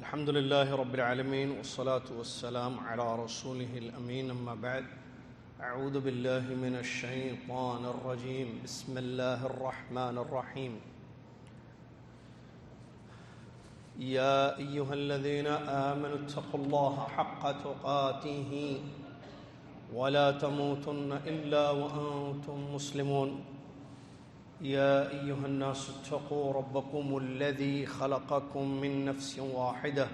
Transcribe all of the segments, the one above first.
الحمد لله رب العالمين والصلاة والسلام على رسوله الأمين أما بعد أعوذ بالله من الشيطان الرجيم بسم الله الرحمن الرحيم يا أيها الذين آمنوا اتقوا الله حق تقاته ولا تموتن إلا وأنتم مسلمون يا أيها الناس اتقوا ربكم الذي خلقكم من نفس واحدة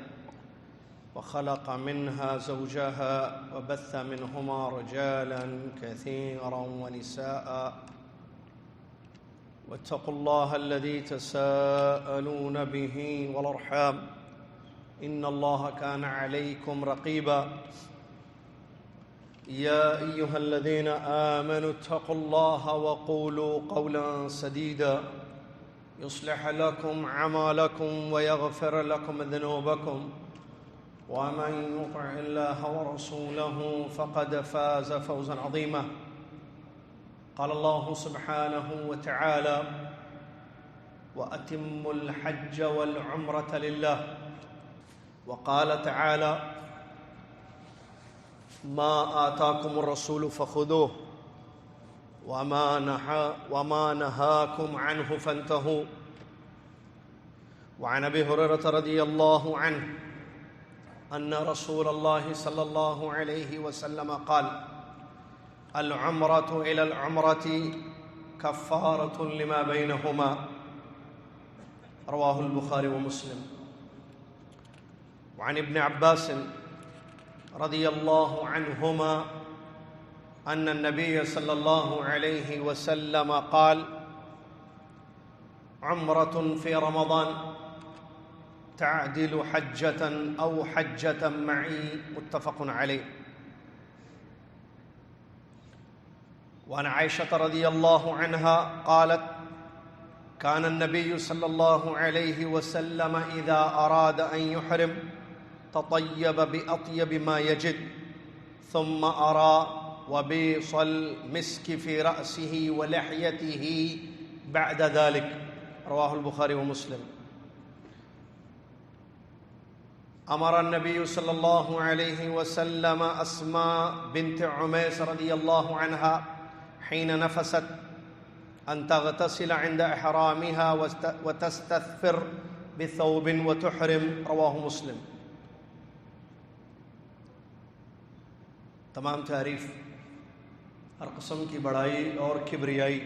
وخلق منها زوجها وبث منهما رجالا كثيرا ونساء واتقوا الله الذي تساءلون به والأرحام إن الله كان عليكم رقيبا يا أيها الذين آمنوا اتقوا الله وقولوا قولا سديدا يصلح لكم أعمالكم ويغفر لكم ذنوبكم ومن يطع الله ورسوله فقد فاز فوزا عظيما قال الله سبحانه وتعالى وأتموا الحج والعمرة لله وقال تعالى ما آتاكم الرسول فخذوه وما نهاكم عنه فانتهوا وعن أبي هريرة رضي الله عنه أن رسول الله صلى الله عليه وسلم قال العمرة إلى العمرة كفارة لما بينهما رواه البخاري ومسلم وعن ابن عباس رضي الله عنهما أن النبي صلى الله عليه وسلم قال عمرة في رمضان تعدل حجة أو حجة معي متفق عليه وعن عائشة رضي الله عنها قالت كان النبي صلى الله عليه وسلم إذا أراد أن يحرم تطيب بأطيب ما يجد ثم أرى وبيص المسك في رأسه ولحيته بعد ذلك رواه البخاري ومسلم أمر النبي صلى الله عليه وسلم أسماء بنت عميس رضي الله عنها حين نفست أن تغتسل عند إحرامها وتستثفر بثوب وتحرم رواه مسلم. تمام تعریف ہر قسم کی بڑائی اور کبریائی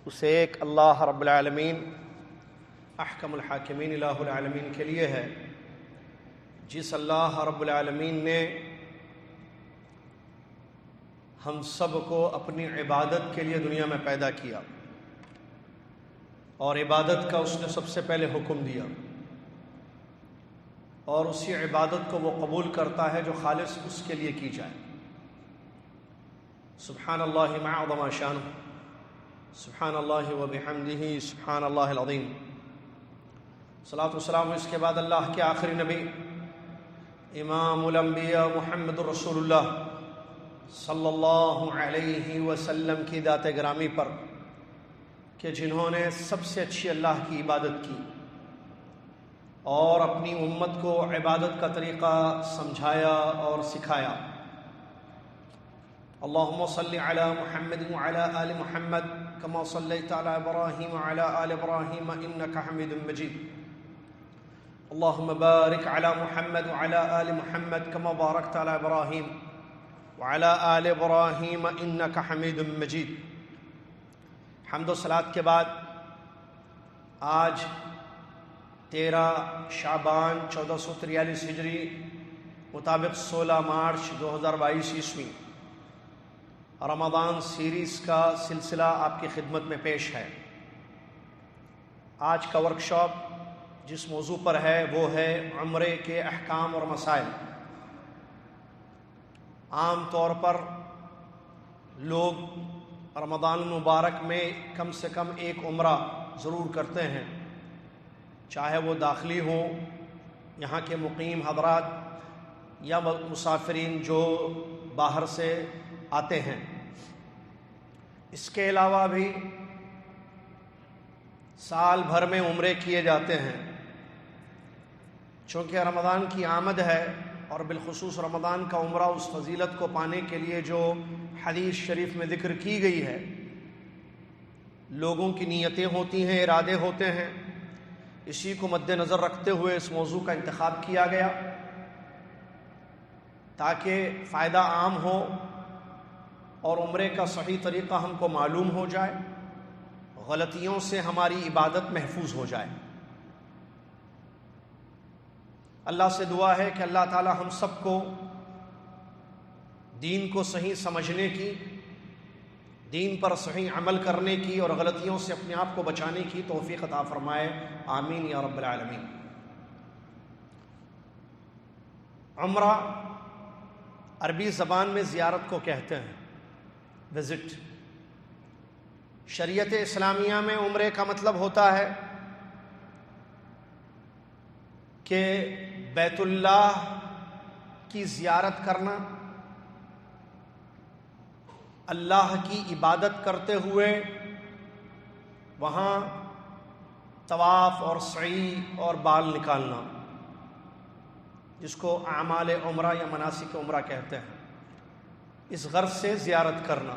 اسے ایک اللہ رب العالمین احکم الحاکمین الہ العالمین کے لیے ہے جس اللہ رب العالمین نے ہم سب کو اپنی عبادت کے لیے دنیا میں پیدا کیا اور عبادت کا اس نے سب سے پہلے حکم دیا اور اسی عبادت کو وہ قبول کرتا ہے جو خالص اس کے لیے کی جائے. سبحان اللہ ما عظم شانہ سبحان اللہ وبحمدہ سبحان اللہ العظیم. صلاۃ والسلام اس کے بعد اللہ کے آخری نبی امام الانبیاء محمد رسول اللہ صلی اللہ علیہ وسلم کی ذات گرامی پر کہ جنہوں نے سب سے اچھی اللہ کی عبادت کی اور اپنی امت کو عبادت کا طریقہ سمجھایا اور سکھایا. اللہم صلی علی محمد وعلی آل محمد کما صلیت علی ابراہیم وعلی آل ابراہیم انک حمید مجید. اللہم بارک علی محمد وعلی آل محمد کما بارکت علی ابراہیم وعلی آل ابراہیم انک حمید مجید. حمد و صلوات کے بعد آج 13 شعبان 1443 ہجری مطابق 16 مارچ 2022 عیسوی رمضان سیریز کا سلسلہ آپ کی خدمت میں پیش ہے. آج کا ورکشاپ جس موضوع پر ہے وہ ہے عمرے کے احکام اور مسائل. عام طور پر لوگ رمضان المبارک میں کم سے کم ایک عمرہ ضرور کرتے ہیں، چاہے وہ داخلی ہوں یہاں کے مقیم حضرات یا مسافرین جو باہر سے آتے ہیں. اس کے علاوہ بھی سال بھر میں عمرے کیے جاتے ہیں. چونکہ رمضان کی آمد ہے اور بالخصوص رمضان کا عمرہ اس فضیلت کو پانے کے لیے جو حدیث شریف میں ذکر کی گئی ہے، لوگوں کی نیتیں ہوتی ہیں، ارادے ہوتے ہیں، اسی کو مد نظر رکھتے ہوئے اس موضوع کا انتخاب کیا گیا تاکہ فائدہ عام ہو اور عمرے کا صحیح طریقہ ہم کو معلوم ہو جائے، غلطیوں سے ہماری عبادت محفوظ ہو جائے۔ اللہ سے دعا ہے کہ اللہ تعالی ہم سب کو دین کو صحیح سمجھنے کی، دین پر صحیح عمل کرنے کی اور غلطیوں سے اپنے آپ کو بچانے کی توفیق عطا فرمائے، آمین یا رب العالمین۔ عمرہ عربی زبان میں زیارت کو کہتے ہیں، وزٹ۔ شریعت اسلامیہ میں عمرے کا مطلب ہوتا ہے کہ بیت اللہ کی زیارت کرنا، اللہ کی عبادت کرتے ہوئے وہاں طواف اور سعی اور بال نکالنا، جس کو اعمال عمرہ یا مناسک عمرہ کہتے ہیں، اس غرض سے زیارت کرنا،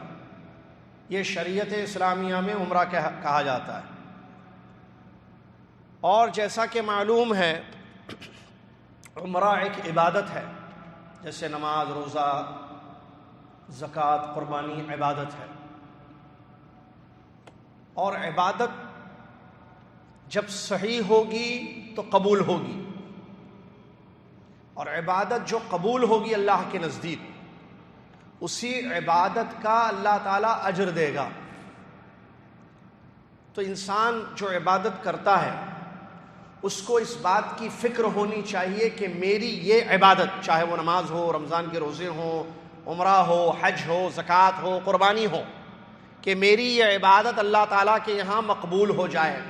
یہ شریعت اسلامیہ میں عمرہ کہا جاتا ہے۔ اور جیسا کہ معلوم ہے عمرہ ایک عبادت ہے، جیسے نماز، روزہ، زکوٰۃ، قربانی عبادت ہے، اور عبادت جب صحیح ہوگی تو قبول ہوگی، اور عبادت جو قبول ہوگی اللہ کے نزدیک، اسی عبادت کا اللہ تعالیٰ اجر دے گا۔ تو انسان جو عبادت کرتا ہے اس کو اس بات کی فکر ہونی چاہیے کہ میری یہ عبادت، چاہے وہ نماز ہو، رمضان کے روزے ہوں، عمرہ ہو، حج ہو، زکوٰۃ ہو، قربانی ہو، کہ میری یہ عبادت اللہ تعالیٰ کے یہاں مقبول ہو جائے۔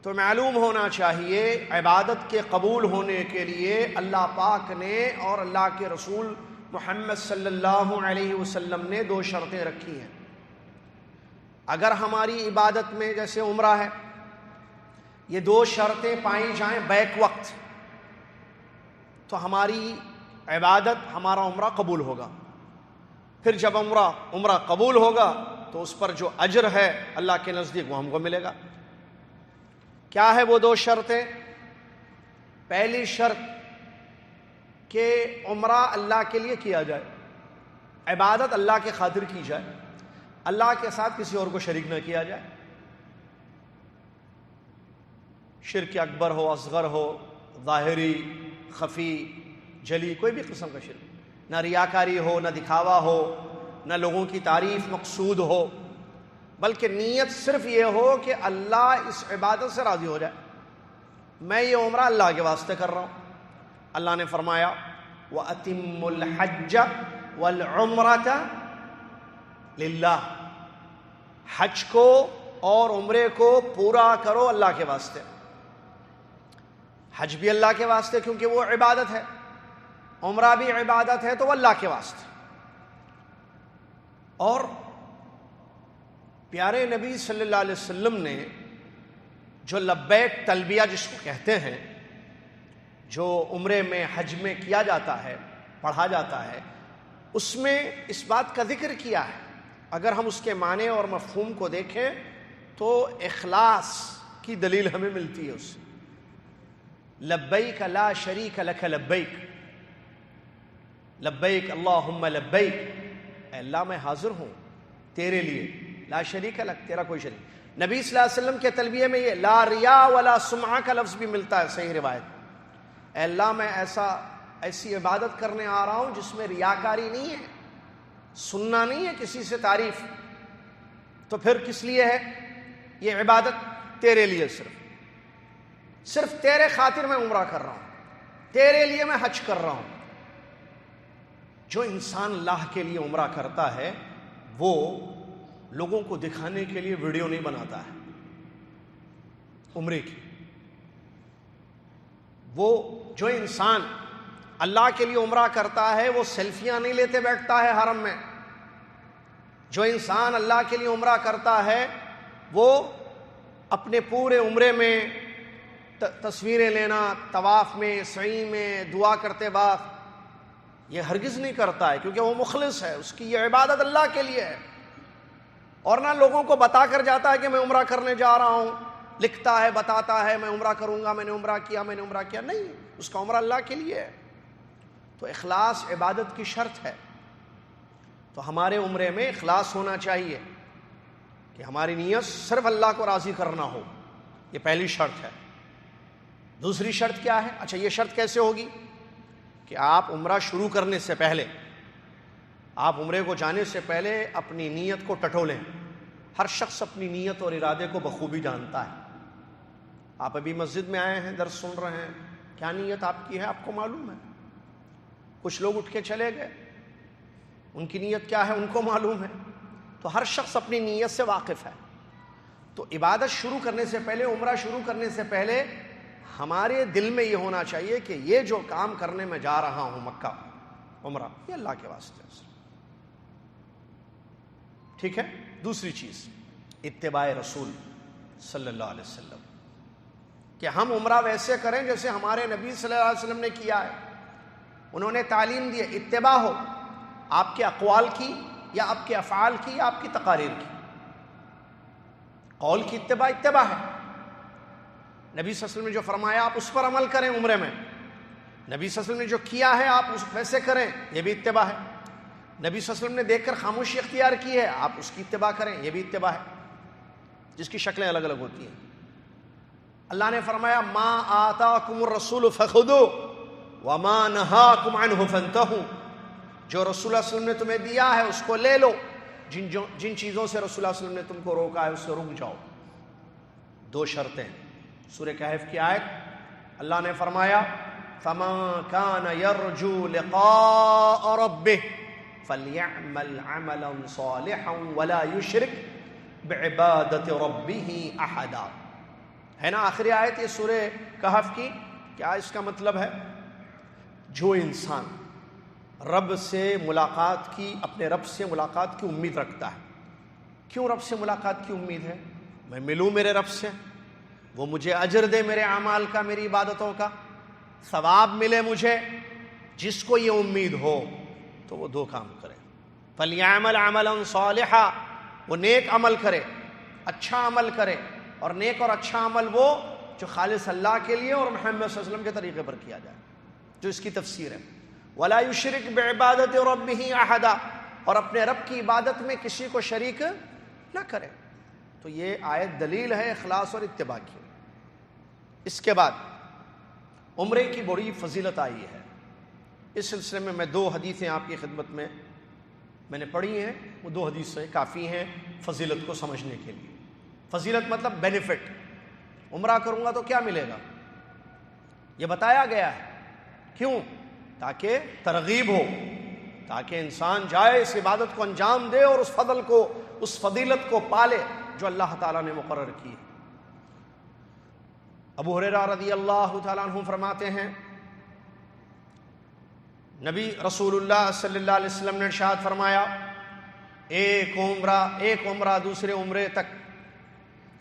تو معلوم ہونا چاہیے عبادت کے قبول ہونے کے لیے اللہ پاک نے اور اللہ کے رسول محمد صلی اللہ علیہ وسلم نے 2 شرطیں رکھی ہیں۔ اگر ہماری عبادت میں جیسے عمرہ ہے، یہ 2 شرطیں پائی جائیں بیک وقت، تو ہماری عبادت، ہمارا عمرہ قبول ہوگا۔ پھر جب عمرہ قبول ہوگا تو اس پر جو اجر ہے اللہ کے نزدیک وہ ہم کو ملے گا۔ کیا ہے وہ 2 شرطیں؟ پہلی شرط کہ عمرہ اللہ کے لیے کیا جائے، عبادت اللہ کے خاطر کی جائے، اللہ کے ساتھ کسی اور کو شریک نہ کیا جائے۔ شرک اکبر ہو، اصغر ہو، ظاہری، خفی، جلی، کوئی بھی قسم کا شرک، نہ ریاکاری ہو، نہ دکھاوا ہو، نہ لوگوں کی تعریف مقصود ہو، بلکہ نیت صرف یہ ہو کہ اللہ اس عبادت سے راضی ہو جائے، میں یہ عمرہ اللہ کے واسطے کر رہا ہوں۔ اللہ نے فرمایا وَأَتِمُّ الْحَجَّ وَالْعُمْرَةَ لِلَّهِ، حج کو اور عمرے کو پورا کرو اللہ کے واسطے۔ حج بھی اللہ کے واسطے کیونکہ وہ عبادت ہے، عمرہ بھی عبادت ہے تو وہ اللہ کے واسطے۔ اور پیارے نبی صلی اللہ علیہ وسلم نے جو لبیک تلبیہ جس کو کہتے ہیں، جو عمرے میں، حج میں کیا جاتا ہے، پڑھا جاتا ہے، اس میں اس بات کا ذکر کیا ہے۔ اگر ہم اس کے معنی اور مفہوم کو دیکھیں تو اخلاص کی دلیل ہمیں ملتی ہے اس سے۔ لبیک لا شریک لک لبیک، لبیک اللہم لبیک، اے اللہ میں حاضر ہوں تیرے لیے، لا شریک لک، تیرا کوئی شریک۔ نبی صلی اللہ علیہ وسلم کے تلبیہ میں یہ لا ریا ولا سمعہ کا لفظ بھی ملتا ہے، صحیح روایت۔ اے اللہ میں ایسی عبادت کرنے آ رہا ہوں جس میں ریاکاری نہیں ہے، سننا نہیں ہے کسی سے تعریف، تو پھر کس لیے ہے یہ عبادت؟ تیرے لیے، صرف تیرے خاطر میں عمرہ کر رہا ہوں، تیرے لیے میں حج کر رہا ہوں۔ جو انسان اللہ کے لیے عمرہ کرتا ہے وہ لوگوں کو دکھانے کے لیے ویڈیو نہیں بناتا ہے عمرے کی۔ وہ جو انسان اللہ کے لیے عمرہ کرتا ہے وہ سیلفیاں نہیں لیتے بیٹھتا ہے حرم میں۔ جو انسان اللہ کے لیے عمرہ کرتا ہے وہ اپنے پورے عمرے میں تصویریں لینا طواف میں، سعی میں، دعا کرتے وقت، یہ ہرگز نہیں کرتا ہے، کیونکہ وہ مخلص ہے، اس کی یہ عبادت اللہ کے لیے ہے۔ اور نہ لوگوں کو بتا کر جاتا ہے کہ میں عمرہ کرنے جا رہا ہوں، لکھتا ہے، بتاتا ہے میں عمرہ کروں گا، میں نے عمرہ کیا، میں نے عمرہ کیا، نہیں، اس کا عمرہ اللہ کے لیے ہے۔ تو اخلاص عبادت کی شرط ہے۔ تو ہمارے عمرے میں اخلاص ہونا چاہیے کہ ہماری نیت صرف اللہ کو راضی کرنا ہو، یہ پہلی شرط ہے۔ دوسری شرط کیا ہے؟ اچھا، یہ شرط کیسے ہوگی؟ کہ آپ عمرہ شروع کرنے سے پہلے، آپ عمرے کو جانے سے پہلے اپنی نیت کو ٹٹولیں۔ ہر شخص اپنی نیت اور ارادے کو بخوبی جانتا ہے۔ آپ ابھی مسجد میں آئے ہیں، درس سن رہے ہیں، کیا نیت آپ کی ہے آپ کو معلوم ہے۔ کچھ لوگ اٹھ کے چلے گئے، ان کی نیت کیا ہے ان کو معلوم ہے۔ تو ہر شخص اپنی نیت سے واقف ہے۔ تو عبادت شروع کرنے سے پہلے، عمرہ شروع کرنے سے پہلے ہمارے دل میں یہ ہونا چاہیے کہ یہ جو کام کرنے میں جا رہا ہوں مکہ، عمرہ، یہ اللہ کے واسطے ہے۔ ٹھیک ہے۔ دوسری چیز اتباع رسول صلی اللہ علیہ وسلم، کہ ہم عمرہ ویسے کریں جیسے ہمارے نبی صلی اللہ علیہ وسلم نے کیا ہے۔ انہوں نے تعلیم دی، اتباع ہو آپ کے اقوال کی یا آپ کے افعال کی یا آپ کی تقاریر کی۔ قول کی اتباع ہے، نبی صلی اللہ علیہ وسلم نے جو فرمایا آپ اس پر عمل کریں عمرے میں، نبی صلی اللہ علیہ وسلم نے جو کیا ہے آپ اس ویسے کریں، یہ بھی اتباع ہے۔ نبی صلی اللہ علیہ وسلم نے دیکھ کر خاموشی اختیار کی ہے، آپ اس کی اتباع کریں، یہ بھی اتباع ہے، جس کی شکلیں الگ الگ ہوتی ہیں۔ اللہ نے فرمایا ما آتاکم الرسول فخذوہ وما نہاکم عنہ فانتہوا، جو رسول اللہ صلی اللہ علیہ وسلم نے تمہیں دیا ہے اس کو لے لو، جن چیزوں سے رسول اللہ صلی اللہ علیہ وسلم نے تم کو روکا ہے اس سے رک جاؤ۔ دو شرطیں۔ سورہ کہف کی آیت، اللہ نے فرمایا فَمَن كَانَ يَرْجُو لِقَاءَ رَبِّهِ فَلْيَعْمَلْ عَمَلًا صَالِحًا وَلَا يُشْرِكْ بِعِبَادَةِ رَبِّهِ أَحَدًا۔ ہے نا آخری آیت یہ سورہ کہف کی؟ کیا اس کا مطلب ہے؟ جو انسان رب سے ملاقات کی، اپنے رب سے ملاقات کی امید رکھتا ہے۔ کیوں رب سے ملاقات کی امید ہے؟ میں ملوں میرے رب سے، وہ مجھے اجر دے میرے اعمال کا، میری عبادتوں کا، ثواب ملے مجھے۔ جس کو یہ امید ہو تو وہ دو کام کرے، فَلْيَعْمَلْ عَمَلًا صَالِحًا، وہ نیک عمل کرے، اچھا عمل کرے۔ اور نیک اور اچھا عمل وہ جو خالص اللہ کے لیے اور محمد صلی اللہ علیہ وسلم کے طریقے پر کیا جائے، جو اس کی تفسیر ہے۔ وَلَا يُشْرِكْ بِعِبَادَةِ رَبِّهِ أَحَدًا، اور اپنے رب کی عبادت میں کسی کو شریک نہ کرے۔ تو یہ آیت دلیل ہے اخلاص اور اتباع کی۔ اس کے بعد عمرے کی بڑی فضیلت آئی ہے۔ اس سلسلے میں میں دو حدیثیں آپ کی خدمت میں نے پڑھی ہیں، وہ دو حدیثیں کافی ہیں فضیلت کو سمجھنے کے لیے۔ فضیلت مطلب بینیفٹ، عمرہ کروں گا تو کیا ملے گا، یہ بتایا گیا ہے۔ کیوں؟ تاکہ ترغیب ہو، تاکہ انسان جائے، اس عبادت کو انجام دے اور اس فضل کو، اس فضیلت کو پالے جو اللہ تعالیٰ نے مقرر کی ہے۔ ابو ہریرہ رضی اللہ تعالیٰ عنہ فرماتے ہیں، نبی رسول اللہ صلی اللہ علیہ وسلم نے ارشاد فرمایا، ایک عمرہ دوسرے عمرے تک،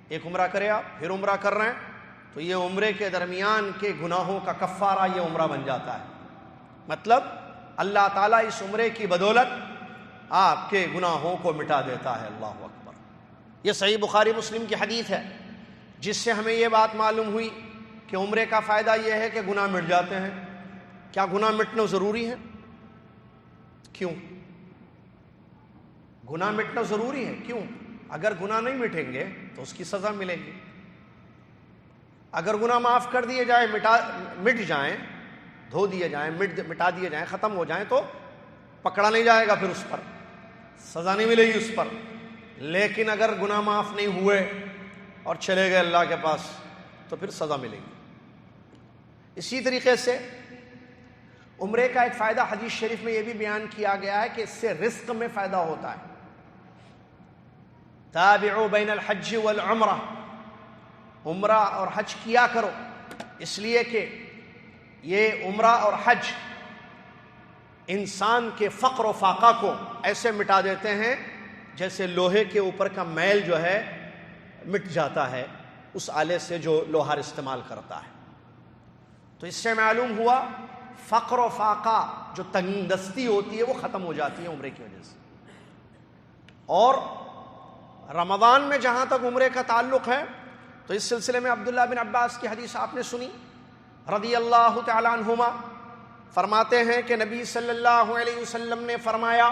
ایک عمرہ کرے آپ، پھر عمرہ کر رہے ہیں تو یہ عمرے کے درمیان کے گناہوں کا کفارہ یہ عمرہ بن جاتا ہے۔ مطلب اللہ تعالیٰ اس عمرے کی بدولت آپ کے گناہوں کو مٹا دیتا ہے۔ اللہ اکبر۔ یہ صحیح بخاری مسلم کی حدیث ہے، جس سے ہمیں یہ بات معلوم ہوئی کہ عمرے کا فائدہ یہ ہے کہ گناہ مٹ جاتے ہیں۔ کیا گناہ مٹنا ضروری ہے؟ کیوں گناہ مٹنا ضروری ہے؟ کیوں؟ اگر گناہ نہیں مٹیں گے تو اس کی سزا ملے گی۔ اگر گناہ معاف کر دیے جائیں، مٹ جائیں، دھو دیے جائیں، مٹا دیے جائیں، ختم ہو جائیں، تو پکڑا نہیں جائے گا، پھر اس پر سزا نہیں ملے گی اس پر۔ لیکن اگر گناہ معاف نہیں ہوئے اور چلے گئے اللہ کے پاس تو پھر سزا ملے گی۔ اسی طریقے سے عمرے کا ایک فائدہ حدیث شریف میں یہ بھی بیان کیا گیا ہے کہ اس سے رزق میں فائدہ ہوتا ہے۔ تابعوا بین الحج والعمرہ، عمرہ اور حج کیا کرو، اس لیے کہ یہ عمرہ اور حج انسان کے فقر و فاقہ کو ایسے مٹا دیتے ہیں جیسے لوہے کے اوپر کا میل جو ہے مٹ جاتا ہے اس آلے سے جو لوہار استعمال کرتا ہے۔ تو اس سے معلوم ہوا فقر و فاقہ جو تنگ دستی ہوتی ہے وہ ختم ہو جاتی ہے عمرے کی وجہ سے. اور رمضان میں جہاں تک عمرے کا تعلق ہے تو اس سلسلے میں عبداللہ بن عباس کی حدیث آپ نے سنی رضی اللہ تعالی عنہما، فرماتے ہیں کہ نبی صلی اللہ علیہ وسلم نے فرمایا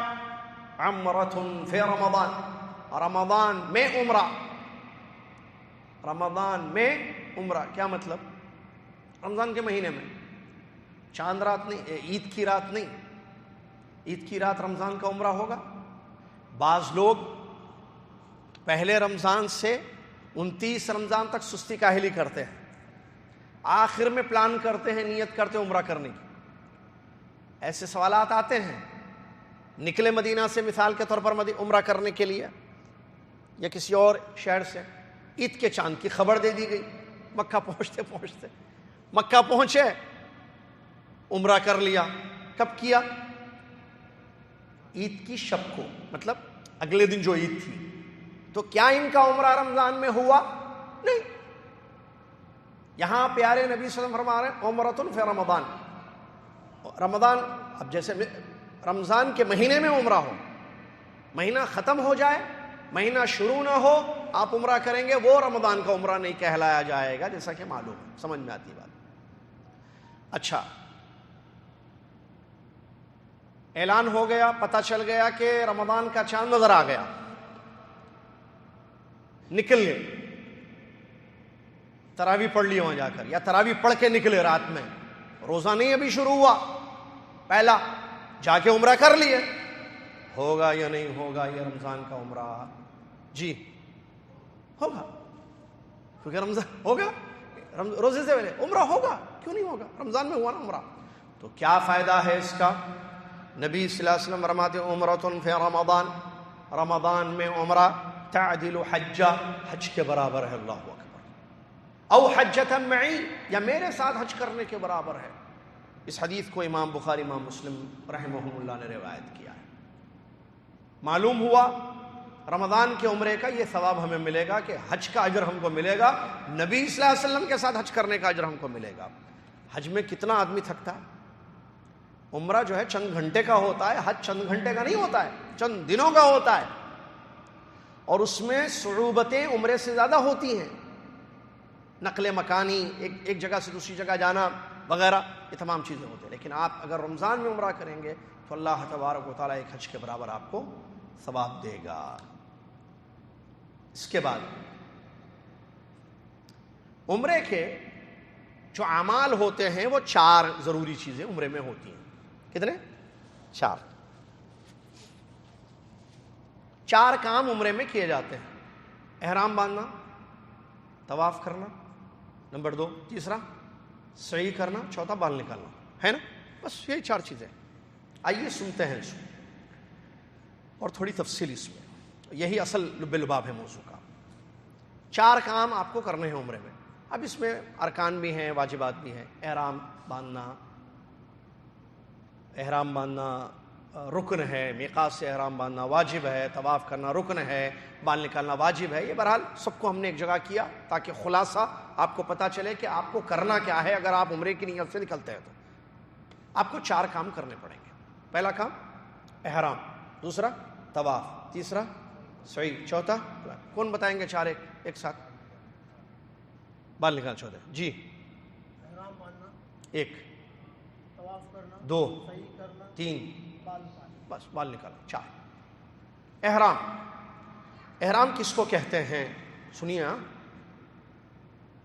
عمرۃ فی رمضان، رمضان میں عمرہ. رمضان میں عمرہ کیا مطلب؟ رمضان کے مہینے میں، چاند رات نہیں، عید کی رات نہیں. عید کی رات رمضان کا عمرہ ہوگا. بعض لوگ پہلے رمضان سے 29 رمضان تک سستی کاہلی کرتے ہیں، آخر میں پلان کرتے ہیں، نیت کرتے ہیں عمرہ کرنے کی. ایسے سوالات آتے ہیں. نکلے مدینہ سے مثال کے طور پر عمرہ کرنے کے لیے یا کسی اور شہر سے، عید کے چاند کی خبر دے دی گئی. مکہ پہنچتے مکہ پہنچے، عمرہ کر لیا. کب کیا؟ عید کی شب کو، مطلب اگلے دن جو عید تھی. تو کیا ان کا عمرہ رمضان میں ہوا؟ نہیں. یہاں پیارے نبی صلی اللہ علیہ وسلم فرما رہے ہیں عمرۃ فی رمضان. رمضان، اب جیسے رمضان کے مہینے میں عمرہ ہو، مہینہ ختم ہو جائے، مہینہ شروع نہ ہو، آپ عمرہ کریں گے، وہ رمضان کا عمرہ نہیں کہلایا جائے گا، جیسا کہ معلوم ہے. سمجھ میں آتی بات؟ اچھا، اعلان ہو گیا، پتہ چل گیا کہ رمضان کا چاند نظر آ گیا، نکل گئے، تراویح پڑھ لی وہاں جا کر، یا تراویح پڑھ کے نکلے رات میں، روزہ نہیں ابھی شروع ہوا، پہلا جا کے عمرہ کر لیے. ہوگا یا نہیں ہوگا یہ رمضان کا عمرہ؟ جی ہوگا، کیونکہ رمضان ہوگا، روزے سے پہلے عمرہ ہوگا. کیوں نہیں ہوگا؟ رمضان میں ہوا نا عمرہ. تو کیا فائدہ ہے اس کا؟ نبی صلی اللہ علیہ وسلم فرماتے عمرۃ فی رمضان، رمضان میں عمرہ تعدل حجہ، حج کے برابر ہے. اللہ اکبر. او حجۃ معی، یا میرے ساتھ حج کرنے کے برابر ہے. اس حدیث کو امام بخاری، امام مسلم رحمہم اللہ نے روایت کیا ہے. معلوم ہوا رمضان کے عمرے کا یہ ثواب ہمیں ملے گا کہ حج کا اجر ہم کو ملے گا، نبی صلی اللہ علیہ وسلم کے ساتھ حج کرنے کا اجر ہم کو ملے گا. حج میں کتنا آدمی تھکتا ہے. عمرہ جو ہے چند گھنٹے کا ہوتا ہے، حج چند گھنٹے کا نہیں ہوتا ہے، چند دنوں کا ہوتا ہے. اور اس میں صعوبتیں عمرے سے زیادہ ہوتی ہیں، نقل مکانی، ایک جگہ سے دوسری جگہ جانا وغیرہ، یہ تمام چیزیں ہوتی ہیں. لیکن آپ اگر رمضان میں عمرہ کریں گے تو اللہ تبارک و تعالیٰ ایک حج کے برابر آپ کو ثواب دے گا. اس کے بعد عمرے کے جو اعمال ہوتے ہیں وہ 4 ضروری چیزیں عمرے میں ہوتی ہیں. کتنے؟ 4 کام عمرے میں کیے جاتے ہیں. احرام باندھنا، طواف کرنا، نمبر 2، تیسرا سعی کرنا، چوتھا بال نکالنا، ہے نا؟ بس یہی 4 چیزیں. آئیے سنتے ہیں اس اور تھوڑی تفصیل اس میں. یہی اصل لب لباب ہے موضوع کا. 4 کام آپ کو کرنے ہیں عمرے میں. اب اس میں ارکان بھی ہیں، واجبات بھی ہیں. احرام باندھنا رکن ہے، میقات سے احرام باندھنا واجب ہے، طواف کرنا رکن ہے، بال نکالنا واجب ہے. یہ بہرحال سب کو ہم نے ایک جگہ کیا تاکہ خلاصہ آپ کو پتہ چلے کہ آپ کو کرنا کیا ہے. اگر آپ عمرے کی نیت سے نکلتے ہیں تو آپ کو 4 کام کرنے پڑیں گے. پہلا کام احرام، دوسرا طواف، تیسرا سعی، چوتھا کون بتائیں گے 4 ایک ساتھ؟ بال نکال. چوتھا جی، احرام باندھنا 1، طواف کرنا 2، صحیح کرنا 3، بال نکالنا. بس بال نکالا. 4. احرام کس کو کہتے ہیں؟ سنیے،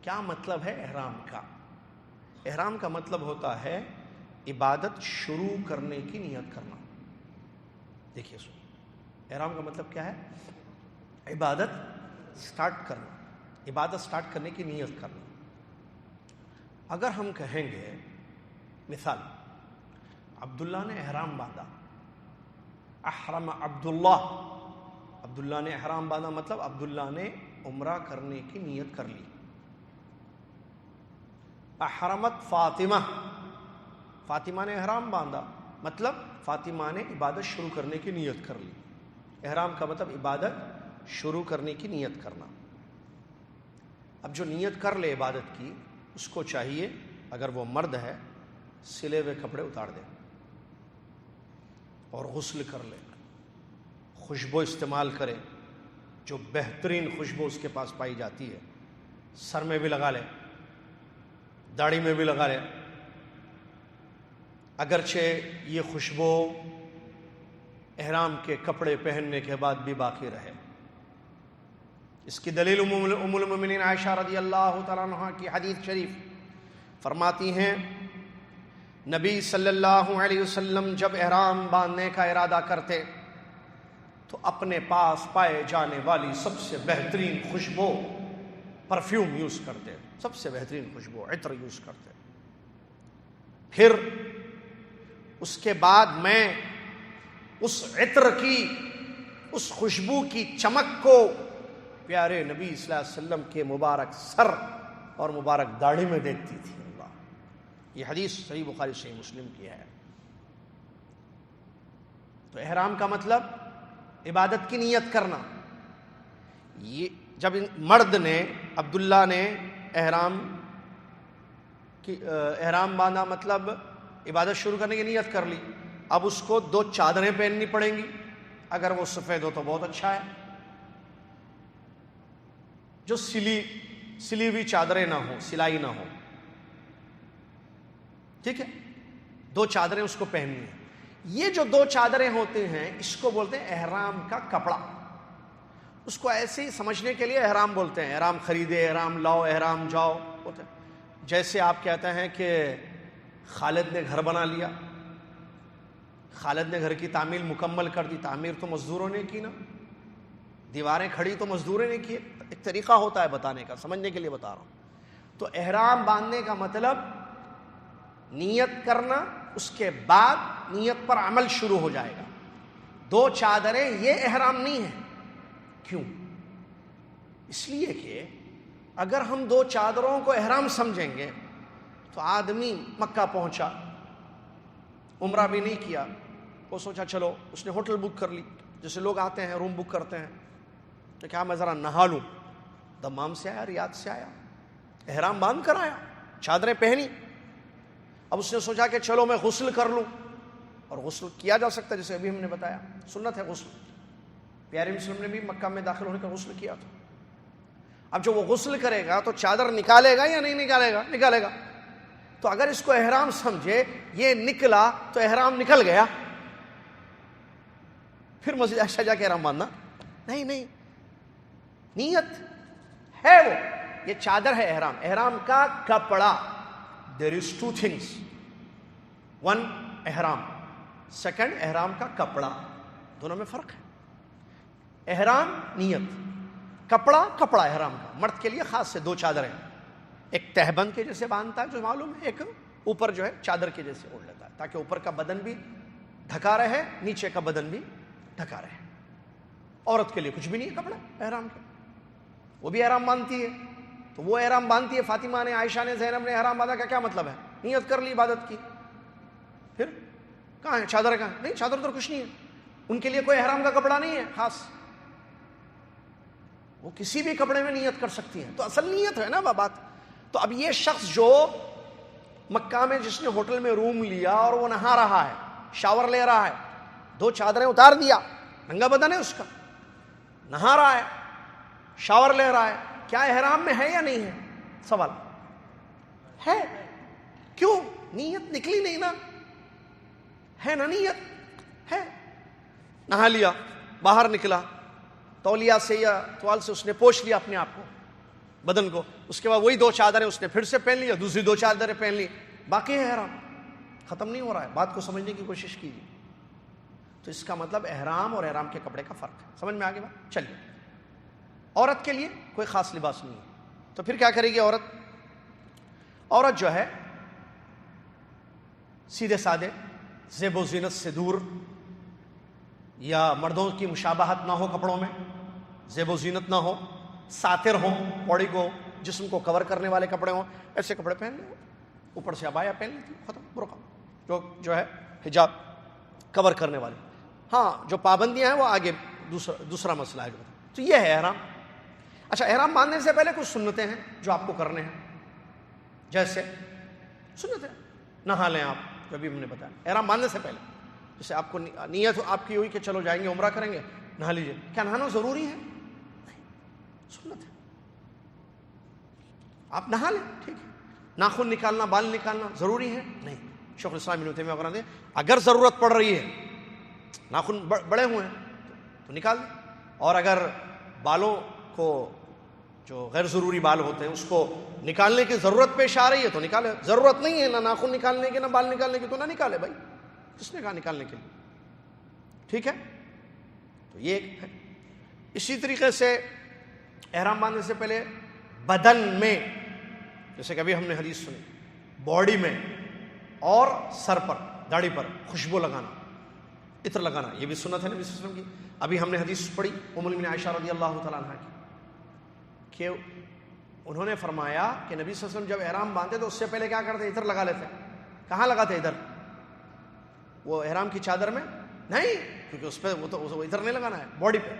کیا مطلب ہے احرام کا؟ احرام کا مطلب ہوتا ہے عبادت شروع کرنے کی نیت کرنا. دیکھیے سنیے، احرام کا مطلب کیا ہے؟ عبادت سٹارٹ کرنا، عبادت سٹارٹ کرنے کی نیت کرنا. اگر ہم کہیں گے مثال عبداللہ نے احرام باندھا، احرم عبداللہ نے احرام باندھا، مطلب عبداللہ نے عمرہ کرنے کی نیت کر لی. احرمت فاطمہ نے احرام باندھا، مطلب فاطمہ نے عبادت شروع کرنے کی نیت کر لی. احرام کا مطلب عبادت شروع کرنے کی نیت کرنا. اب جو نیت کر لے عبادت کی، اس کو چاہیے اگر وہ مرد ہے سلے ہوئے کپڑے اتار دے اور غسل کر لے، خوشبو استعمال کرے جو بہترین خوشبو اس کے پاس پائی جاتی ہے، سر میں بھی لگا لے، داڑھی میں بھی لگا لے، اگرچہ یہ خوشبو احرام کے کپڑے پہننے کے بعد بھی باقی رہے۔ اس کی دلیل ام المؤمنین عائشہ رضی اللہ تعالیٰ عنہ کی حدیث شریف فرماتی ہیں نبی صلی اللہ علیہ وسلم جب احرام باندھنے کا ارادہ کرتے تو اپنے پاس پائے جانے والی سب سے بہترین خوشبو پرفیوم یوز کرتے، سب سے بہترین خوشبو عطر یوز کرتے۔ پھر اس کے بعد میں اس عطر کی، اس خوشبو کی چمک کو پیارے نبی صلی اللہ علیہ وسلم کے مبارک سر اور مبارک داڑھی میں دیکھتی تھی۔ اللہ، یہ حدیث صحیح بخاری صحیح مسلم کی ہے۔ تو احرام کا مطلب عبادت کی نیت کرنا۔ یہ جب مرد نے، عبداللہ نے احرام باندھا، مطلب عبادت شروع کرنے کی نیت کر لی، اب اس کو 2 چادریں پہننی پڑیں گی، اگر وہ سفید ہو تو بہت اچھا ہے، جو سلی ہوئی چادریں نہ ہو، سلائی نہ ہو، ٹھیک ہے، 2 چادریں اس کو پہننی ہیں۔ یہ جو 2 چادریں ہوتے ہیں اس کو بولتے ہیں احرام کا کپڑا۔ اس کو ایسے ہی سمجھنے کے لیے احرام بولتے ہیں، احرام خریدے، احرام لاؤ، احرام جاؤ ہوتا ہے۔ جیسے آپ کہتے ہیں کہ خالد نے گھر بنا لیا، خالد نے گھر کی تعمیر مکمل کر دی، تعمیر تو مزدوروں نے کی نا، دیواریں کھڑی تو مزدوروں نے کی۔ ایک طریقہ ہوتا ہے بتانے کا، سمجھنے کے لیے بتا رہا ہوں۔ تو احرام باندھنے کا مطلب نیت کرنا، اس کے بعد نیت پر عمل شروع ہو جائے گا۔ 2 چادریں یہ احرام نہیں ہے۔ کیوں؟ اس لیے کہ اگر ہم 2 چادروں کو احرام سمجھیں گے تو آدمی مکہ پہنچا، عمرہ بھی نہیں کیا، وہ سوچا چلو اس نے ہوٹل بک کر لی، جیسے لوگ آتے ہیں روم بک کرتے ہیں، تو کیا میں ذرا نہا لوں، دمام سے آیا، ریاض سے آیا، احرام باندھ کر آیا، چادریں پہنی، اب اس نے سوچا کہ چلو میں غسل کر لوں، اور غسل کیا جا سکتا ہے جیسے ابھی ہم نے بتایا، سنت ہے غسل، پیارے مسلم نے بھی مکہ میں داخل ہونے کا غسل کیا تھا۔ اب جو وہ غسل کرے گا تو چادر نکالے گا یا نہیں نکالے گا؟ نکالے گا۔ تو اگر اس کو احرام سمجھے، یہ نکلا تو احرام نکل گیا، پھر مسجد عائشہ جا کے احرام باندھنا نہیں، نیت ہے، وہ یہ چادر ہے احرام، احرام کا کپڑا۔ There is 2 things. 1 احرام، 2 احرام کا کپڑا، دونوں میں فرق ہے۔ احرام نیت، کپڑا احرام کا، مرد کے لیے خاص سے 2 چادریں، ایک تہبند کے جیسے باندھتا ہے جو معلوم ہے، ایک اوپر جو ہے چادر کے جیسے اوڑھ لیتا ہے، تاکہ اوپر کا بدن بھی ڈھکا رہے، نیچے کا بدن بھی ڈھکا رہے۔ عورت کے لیے کچھ بھی نہیں ہے کپڑا احرام کا، وہ بھی احرام باندھتی ہے۔ تو وہ احرام باندھتی ہے، فاطمہ نے، عائشہ نے، زینب نے احرام باندھا کا کیا مطلب ہے؟ نیت کر لی عبادت کی۔ پھر کہاں ہے چادر؟ کہاں؟ نہیں، چادر تو کچھ نہیں ہے، ان کے لیے کوئی احرام کا کپڑا نہیں ہے خاص، وہ کسی بھی کپڑے میں نیت کر سکتی ہیں۔ تو اصل نیت ہے نا بات۔ تو اب یہ شخص جو مکہ میں جس نے ہوٹل میں روم لیا اور وہ نہا رہا ہے، شاور لے رہا ہے، 2 چادریں اتار دیا، ننگا بدن ہے اس کا، نہا رہا ہے، شاور لے رہا ہے، کیا احرام میں ہے یا نہیں ہے؟ سوال ہے۔ کیوں؟ نیت نکلی نہیں نا، ہے نا، نیت ہے۔ نہا لیا، باہر نکلا، تولیہ سے یا توال سے اس نے پوچھ لیا اپنے آپ کو، بدن کو، اس کے بعد وہی 2 چادریں اس نے پھر سے پہن لی، دوسری 2 چادریں پہن لی، باقی ہے احرام، ختم نہیں ہو رہا ہے۔ بات کو سمجھنے کی کوشش کیجیے۔ تو اس کا مطلب احرام اور احرام کے کپڑے کا فرق ہے۔ سمجھ میں آگے بات؟ چلیے، عورت کے لیے کوئی خاص لباس نہیں ہے، تو پھر کیا کرے گی عورت جو ہے سیدھے سادے، زیب و زینت سے دور، یا مردوں کی مشابہت نہ ہو کپڑوں میں، زیب و زینت نہ ہو، ساتر ہوں، باڈی کو، جسم کو کور کرنے والے کپڑے ہوں، ایسے کپڑے پہن لیں، اوپر سے عبایا پہن لیتی، ختم، برقع جو ہے حجاب کور کرنے والے۔ ہاں جو پابندیاں ہیں وہ آگے دوسرا مسئلہ ہے۔ تو یہ ہے احرام۔ اچھا، احرام باندھنے سے پہلے کچھ سنتیں ہیں جو آپ کو کرنے ہیں، جیسے سنت ہے. نہا لیں آپ, جو بھی ہم نے بتایا, احرام باندھنے سے پہلے. جیسے آپ کو نیت آپ کی ہوئی کہ چلو جائیں گے عمرہ کریں گے, نہا لیجیے. کیا نہانا ضروری ہے؟ نہیں, سنت ہے. آپ نہا لیں, ٹھیک ہے. ناخن نکالنا, بال نکالنا ضروری ہے؟ نہیں. شیخ الاسلام ابن تیمیہ وغیرہ نے اگر ضرورت پڑ رہی ہے, ناخن بڑے ہوئے ہیں تو نکال دیں, اور اگر بالوں کو, جو غیر ضروری بال ہوتے ہیں, اس کو نکالنے کی ضرورت پیش آ رہی ہے تو نکالے. ضرورت نہیں ہے نہ ناخن نکالنے کی نہ بال نکالنے کی تو نہ نکالے بھائی, کس نے کہا نکالنے کے لیے؟ ٹھیک ہے. تو یہ ایک ہے. اسی طریقے سے احرام باندھنے سے پہلے بدن میں, جیسے کہ ابھی ہم نے حدیث سنی, باڈی میں اور سر پر, داڑھی پر خوشبو لگانا, عطر لگانا, یہ بھی سنت ہے نبی صلی اللہ علیہ وسلم کی. ابھی ہم نے حدیث پڑھی ام المؤمنین عائشہ رضی اللہ تعالیٰ عنہا کی, کہ انہوں نے فرمایا کہ نبی صلی اللہ علیہ وسلم جب احرام باندھتے تو اس سے پہلے کیا کرتے؟ عطر لگا لیتے. کہاں لگاتے ادھر؟ وہ احرام کی چادر میں نہیں, کیونکہ اس پہ وہ ادھر نہیں لگانا ہے, باڈی پہ.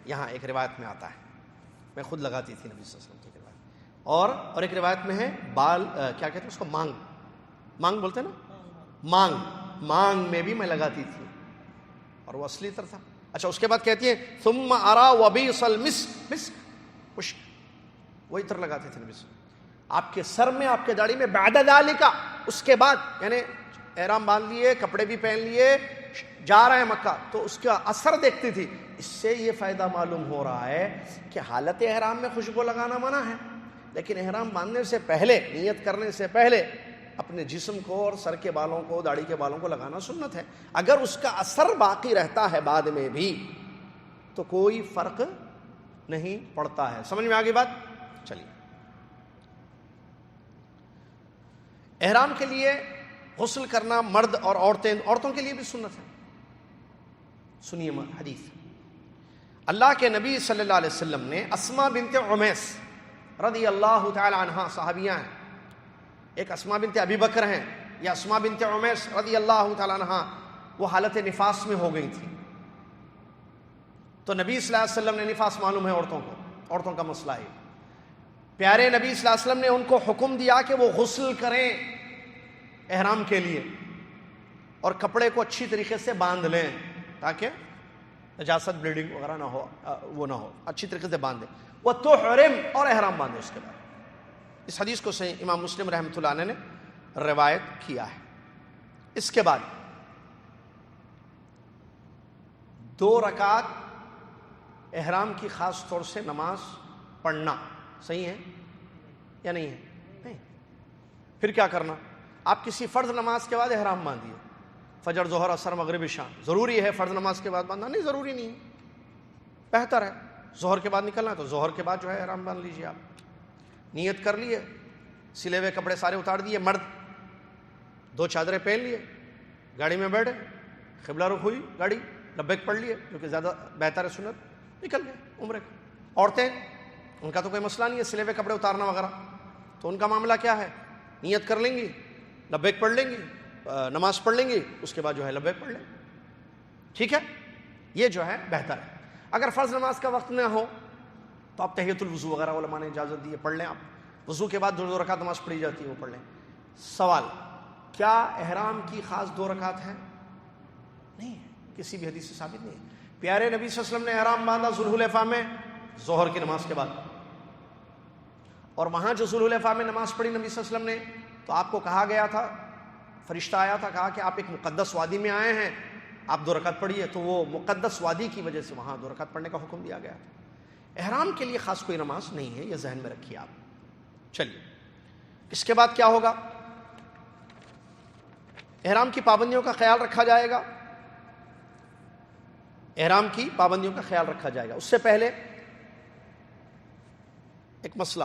یہاں ایک روایت میں آتا ہے, میں خود لگاتی تھی نبی صلی اللہ علیہ وسلم کی روایت. اور ایک روایت میں ہے بال, کیا کہتے ہیں اس کو, مانگ بولتے ہیں نا, مانگ میں بھی میں لگاتی تھی, اور وہ اصلی عطر تھا. اچھا, اس کے بعد کہتی ہے ثم ارا وبیص المسک, مشک, وہ عطر لگاتے تھے نبی صلی اللہ علیہ وسلم آپ کے سر میں, آپ کے داڑھی میں. بعد ذالک, اس کے بعد, یعنی احرام باندھ لیے, کپڑے بھی پہن لیے, جا رہے ہیں مکہ, تو اس کا اثر دیکھتی تھی. اس سے یہ فائدہ معلوم ہو رہا ہے کہ حالت احرام میں خوشبو لگانا منع ہے, لیکن احرام باندھنے سے پہلے, نیت کرنے سے پہلے اپنے جسم کو اور سر کے بالوں کو, داڑھی کے بالوں کو لگانا سنت ہے. اگر اس کا اثر باقی رہتا ہے بعد میں بھی تو کوئی فرق نہیں پڑتا ہے. سمجھ میں آ گئی بات؟ چلیے. احرام کے لیے غسل کرنا مرد اور عورتوں کے لیے بھی سنت ہے. سنیے حدیث. اللہ کے نبی صلی اللہ علیہ وسلم نے اسماء بنت عمیس رضی اللہ تعالی عنہا, صحابیہ ہیں, ایک اسماء بنت ابی بکر ہیں, یا اسماء بنت عمیس رضی اللہ تعالی عنہا, وہ حالت نفاس میں ہو گئی تھی. تو نبی صلی اللہ علیہ وسلم نے, نفاس معلوم ہے عورتوں کو, عورتوں کا مسئلہ ہے, پیارے نبی صلی اللہ علیہ وسلم نے ان کو حکم دیا کہ وہ غسل کریں احرام کے لیے, اور کپڑے کو اچھی طریقے سے باندھ لیں تاکہ نجاست, بلیڈنگ وغیرہ نہ ہو, وہ نہ ہو, اچھی طریقے سے باندھ دیں. وَتُحْرِمْ, اور احرام باندھے. اس کے بعد اس حدیث کو صحیح امام مسلم رحمۃ اللہ علیہ نے روایت کیا ہے. اس کے بعد 2 رکعت احرام کی خاص طور سے نماز پڑھنا صحیح ہے یا نہیں ہے؟ نہیں. پھر کیا کرنا؟ آپ کسی فرض نماز کے بعد احرام باندھیے, فجر, ظہر, عصر, مغرب, عشاء. ضروری ہے فرض نماز کے بعد باندھنا؟ نہیں, ضروری نہیں ہے, بہتر ہے ظہر کے بعد نکلنا ہے تو ظہر کے بعد جو ہے احرام باندھ لیجیے. آپ نیت کر لیے, سلے ہوئے کپڑے سارے اتار دیے, مرد 2 چادریں پہن لیے, گاڑی میں بیٹھے, قبلہ رخ ہوئی گاڑی, لبیک پڑھ لیے, کیونکہ زیادہ بہتر ہے سنت, نکل گئے عمرے کو. عورتیں, ان کا تو کوئی مسئلہ نہیں ہے سلے ہوئے کپڑے اتارنا وغیرہ, تو ان کا معاملہ کیا ہے, نیت کر لیں گی, لبیک پڑھ لیں گی, نماز پڑھ لیں گی, اس کے بعد جو ہے لبیک پڑھ لیں. ٹھیک ہے, یہ جو ہے بہتر ہے. اگر فرض نماز کا وقت نہ ہو تو آپ تحیۃ الوضو وغیرہ علماء نے اجازت دی ہے, پڑھ لیں. آپ وضو کے بعد 2 رکعت نماز پڑھی جاتی ہے, وہ پڑھ لیں. سوال, کیا احرام کی خاص 2 رکعت ہے؟ نہیں, کسی بھی حدیث سے ثابت نہیں ہے. پیارے نبی صلی اللہ علیہ وسلم نے احرام باندھا ذوالحلیفہ میں ظہر کی نماز کے بعد, اور وہاں جو ذوالحلیفہ میں نماز پڑھی نبی صلی اللہ علیہ وسلم نے, تو آپ کو کہا گیا تھا, فرشتہ آیا تھا, کہا کہ آپ ایک مقدس وادی میں آئے ہیں, آپ 2 رکعت پڑھیے. تو وہ مقدس وادی کی وجہ سے وہاں 2 رکعت پڑھنے کا حکم دیا گیا. احرام کے لیے خاص کوئی نماز نہیں ہے, یہ ذہن میں رکھیے آپ. چلیے, اس کے بعد کیا ہوگا؟ احرام کی پابندیوں کا خیال رکھا جائے گا. احرام کی پابندیوں کا خیال رکھا جائے گا. اس سے پہلے ایک مسئلہ,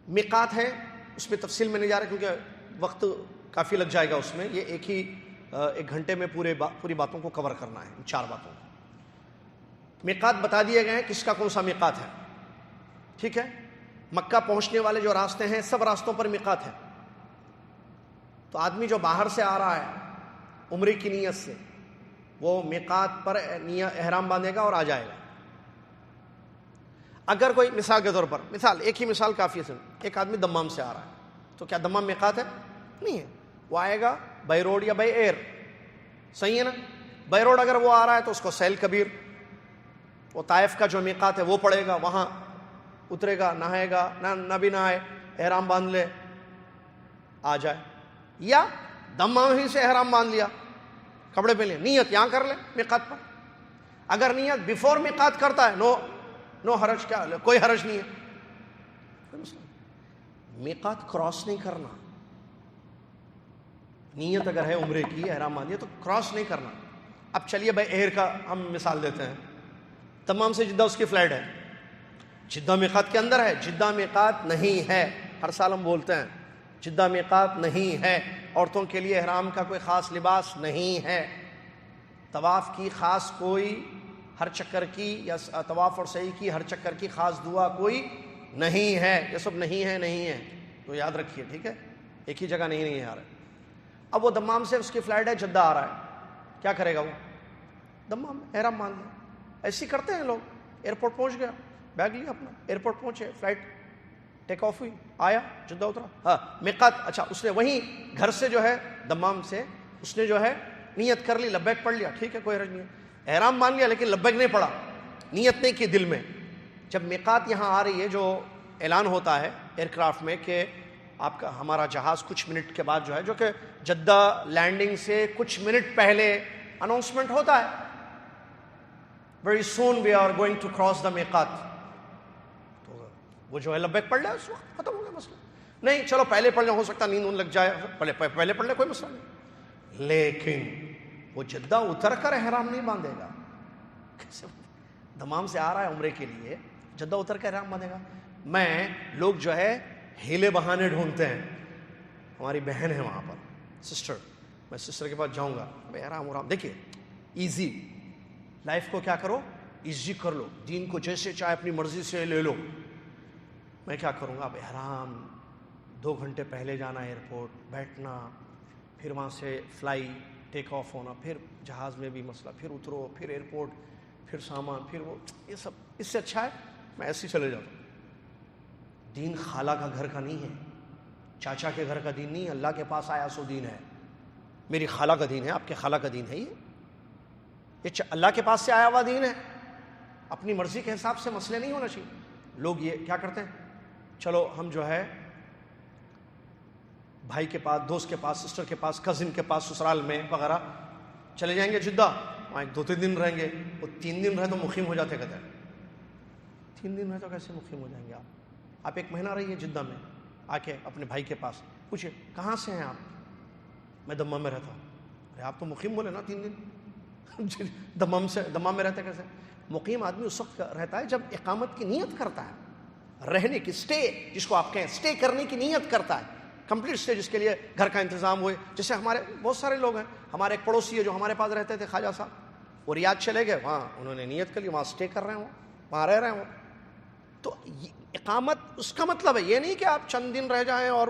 میقات ہے, اس میں تفصیل میں نہیں جا رہا کیونکہ وقت کافی لگ جائے گا اس میں. یہ ایک گھنٹے میں پوری باتوں کو کور کرنا ہے, 4 باتوں کو. میقات بتا دیے گئے ہیں کس کا کون سا میقات ہے. ٹھیک ہے, مکہ پہنچنے والے جو راستے ہیں سب راستوں پر میقات ہے. تو آدمی جو باہر سے آ رہا ہے عمرے کی نیت سے, وہ میقات پر احرام باندھے گا اور آ جائے گا. اگر کوئی, مثال کے طور پر, ایک ہی مثال کافی ہے. ایک آدمی دمام سے آ رہا ہے, تو کیا دمام میقات ہے؟ نہیں ہے. وہ آئے گا بائی روڈ یا بائی ایئر. صحیح ہے نا؟ بائی روڈ اگر وہ آ رہا ہے تو اس کو سیل کبیر، وہ طائف کا جو میقات ہے وہ پڑے گا، وہاں اترے گا، نہائے گا، نہ بھی نہائے، احرام باندھ لے آ جائے. یا دمام ہی سے احرام باندھ لیا، کپڑے پہن لے، نیت یہاں کر لے میقات پر. اگر نیت بیفور میقات کرتا ہے نو حرج، کیا کوئی حرج نہیں ہے. میقات کراس نہیں کرنا. نیت اگر ہے عمرے کی، احرام باندھیے تو کراس نہیں کرنا. اب چلیے بھائی ایئر کا ہم مثال دیتے ہیں. تمام سے جدہ اس کی فلائٹ ہے، جدہ میقات کے اندر ہے. جدہ میقات نہیں ہے، ہر سال ہم بولتے ہیں جدہ میقات نہیں ہے. عورتوں کے لیے احرام کا کوئی خاص لباس نہیں ہے. طواف کی خاص کوئی ہر چکر کی یا طواف اور سعی کی ہر چکر کی خاص دعا کوئی نہیں ہے. یہ سب نہیں ہے تو یاد رکھیے، ٹھیک ہے؟ ایک ہی جگہ نہیں ہے. اب وہ دمام سے اس کی فلائٹ ہے، جدہ آ رہا ہے، کیا کرے گا وہ؟ دمام احرام مان لیا. ایسے ہی کرتے ہیں لوگ. ایئرپورٹ پہنچ گیا، بیگ لیا اپنا، ایئرپورٹ پہنچے، فلائٹ ٹیک آف ہوئی، آیا جدہ اترا. ہاں میقات، اچھا اس نے وہیں گھر سے جو ہے دمام سے اس نے جو ہے نیت کر لی، لبیک پڑھ لیا، ٹھیک ہے کوئی حرج نہیں ہے. احرام مان لیا لیکن لبیک نہیں پڑھا، نیت نہیں کی دل میں. جب میقات یہاں آ رہی ہے، جو اعلان ہوتا ہے ایئر کرافٹ میں کہ آپ کا ہمارا جہاز کچھ منٹ کے بعد جو ہے، جو کہ جدہ لینڈنگ سے کچھ منٹ پہلے اناؤنسمنٹ ہوتا ہے، very soon we are going to cross the میقات، تو وہ جو ہے لبیک پڑھ لے، اس وقت ختم ہو گیا مسئلہ. نہیں چلو پہلے پڑھ لیں، ہو سکتا نیند لگ جائے، پہلے پڑھ لیں، کوئی مسئلہ نہیں. لیکن وہ جدہ اتر کر احرام نہیں باندھے گا. دمام سے آ رہا ہے عمرے کے لیے، جدہ اتر کر احرام باندھے گا. لوگ جو ہے ہیلے بہانے ڈھونڈتے ہیں. ہماری بہن ہے وہاں پر، سسٹر، میں سسٹر کے پاس جاؤں گا، بھائی احرام. دیکھیے ایزی لائف کو کیا کرو، ایزی کر لو. دین کو جیسے چاہے اپنی مرضی سے لے لو. میں کیا کروں گا، اب احرام 2 گھنٹے پہلے جانا ایئرپورٹ، بیٹھنا، پھر وہاں سے فلائی ٹیک آف ہونا، پھر جہاز میں بھی مسئلہ، پھر اترو، پھر ایئرپورٹ، پھر سامان، پھر وہ، یہ سب اس سے اچھا ہے میں ایسے ہی چلے جاتا ہوں. دین خالہ کا گھر کا نہیں ہے، چاچا کے گھر کا دین نہیں ہے. اللہ کے پاس آیا سو دین ہے. میری خالہ کا دین ہے، آپ کے خالہ کا دین ہے. یہ اللہ کے پاس سے آیا ہوا دین ہے. اپنی مرضی کے حساب سے مسئلے نہیں ہونا چاہیے. لوگ یہ کیا کرتے ہیں، چلو ہم جو ہے بھائی کے پاس، دوست کے پاس، سسٹر کے پاس، کزن کے پاس، سسرال میں وغیرہ چلے جائیں گے جدہ، وہاں 2-3 دن رہیں گے. وہ 3 دن رہے تو مقیم ہو جاتے. کہتے ہیں 3 دن رہے تو کیسے مقیم ہو جائیں گے آپ 1 مہینہ رہیے جدہ میں، آ کے اپنے بھائی کے پاس پوچھے کہاں سے ہیں آپ؟ میں دمام میں رہتا ہوں. ارے آپ تو مقیم بولے نا 3 دن. دمام میں رہتا کیسے؟ مقیم آدمی اس وقت رہتا ہے جب اقامت کی نیت کرتا ہے، رہنے کی، اسٹے جس کو آپ کہیں، اسٹے کرنے کی نیت کرتا ہے، کمپلیٹ اسٹے، جس کے لیے گھر کا انتظام ہوئے. جیسے ہمارے بہت سارے لوگ ہیں، ہمارے ایک پڑوسی ہے جو ہمارے پاس رہتے تھے، خواجہ صاحب، وہ ریاض چلے گئے، وہاں انہوں نے نیت کر لی، وہاں اسٹے کر رہے ہیں، وہاں رہ رہے ہیں وہ. تو اقامت اس کا مطلب ہے یہ نہیں کہ آپ چند دن رہ جائیں اور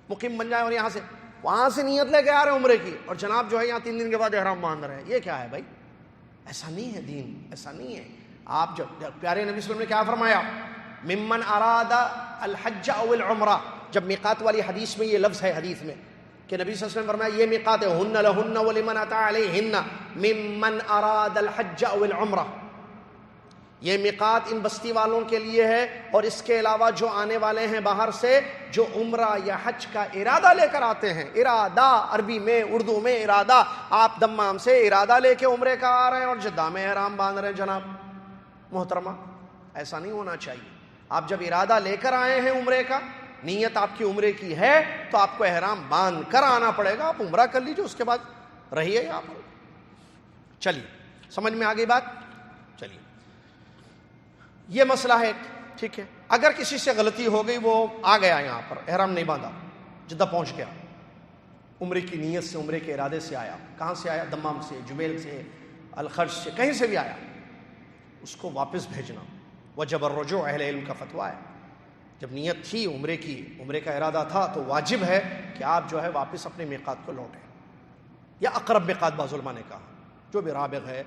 مقیم بن جائیں اور یہاں سے وہاں سے نیت لے کے آ رہے ہیں عمرے کی، اور جناب جو ہے یہاں 3 دن کے بعد احرام باندھ رہے ہیں. یہ کیا ہے بھائی؟ ایسا نہیں ہے دین، ایسا نہیں ہے. آپ جب پیارے نبی صلی اللہ علیہ وسلم نے کیا فرمایا، ممن اراد الحج او العمرہ. جب میقات والی حدیث میں یہ لفظ ہے، حدیث میں کہ نبی صلی اللہ علیہ وسلم نے فرمایا یہ میقات ہے، ہن لہن ولمن اتى علیہن ممن اراد الحج او العمرہ. یہ میقات ان بستی والوں کے لیے ہے، اور اس کے علاوہ جو آنے والے ہیں باہر سے، جو عمرہ یا حج کا ارادہ لے کر آتے ہیں. ارادہ عربی میں، اردو میں ارادہ. آپ دمام سے ارادہ لے کے عمرے کا آ رہے ہیں اور جدہ میں احرام باندھ رہے ہیں. جناب محترمہ ایسا نہیں ہونا چاہیے. آپ جب ارادہ لے کر آئے ہیں عمرے کا، نیت آپ کی عمرے کی ہے، تو آپ کو احرام باندھ کر آنا پڑے گا. آپ عمرہ کر لیجیے، اس کے بعد رہیے یہاں پر. چلیے سمجھ میں آ گئی بات؟ چلیے یہ مسئلہ ہے، ٹھیک ہے. اگر کسی سے غلطی ہو گئی، وہ آ گیا یہاں پر، احرام نہیں باندھا، جدہ پہنچ گیا، عمرے کی نیت سے، عمرے کے ارادے سے آیا. کہاں سے آیا؟ دمام سے، جبیل سے، الخرج سے، کہیں سے بھی آیا، اس کو واپس بھیجنا. وجب الرجوع، اہل علم کا فتویٰ ہے. جب نیت تھی عمرے کی، عمرے کا ارادہ تھا، تو واجب ہے کہ آپ جو ہے واپس اپنے میقات کو لوٹیں، یا اقرب میقات بعض علماء نے کہا، جو بھی رابغ ہے،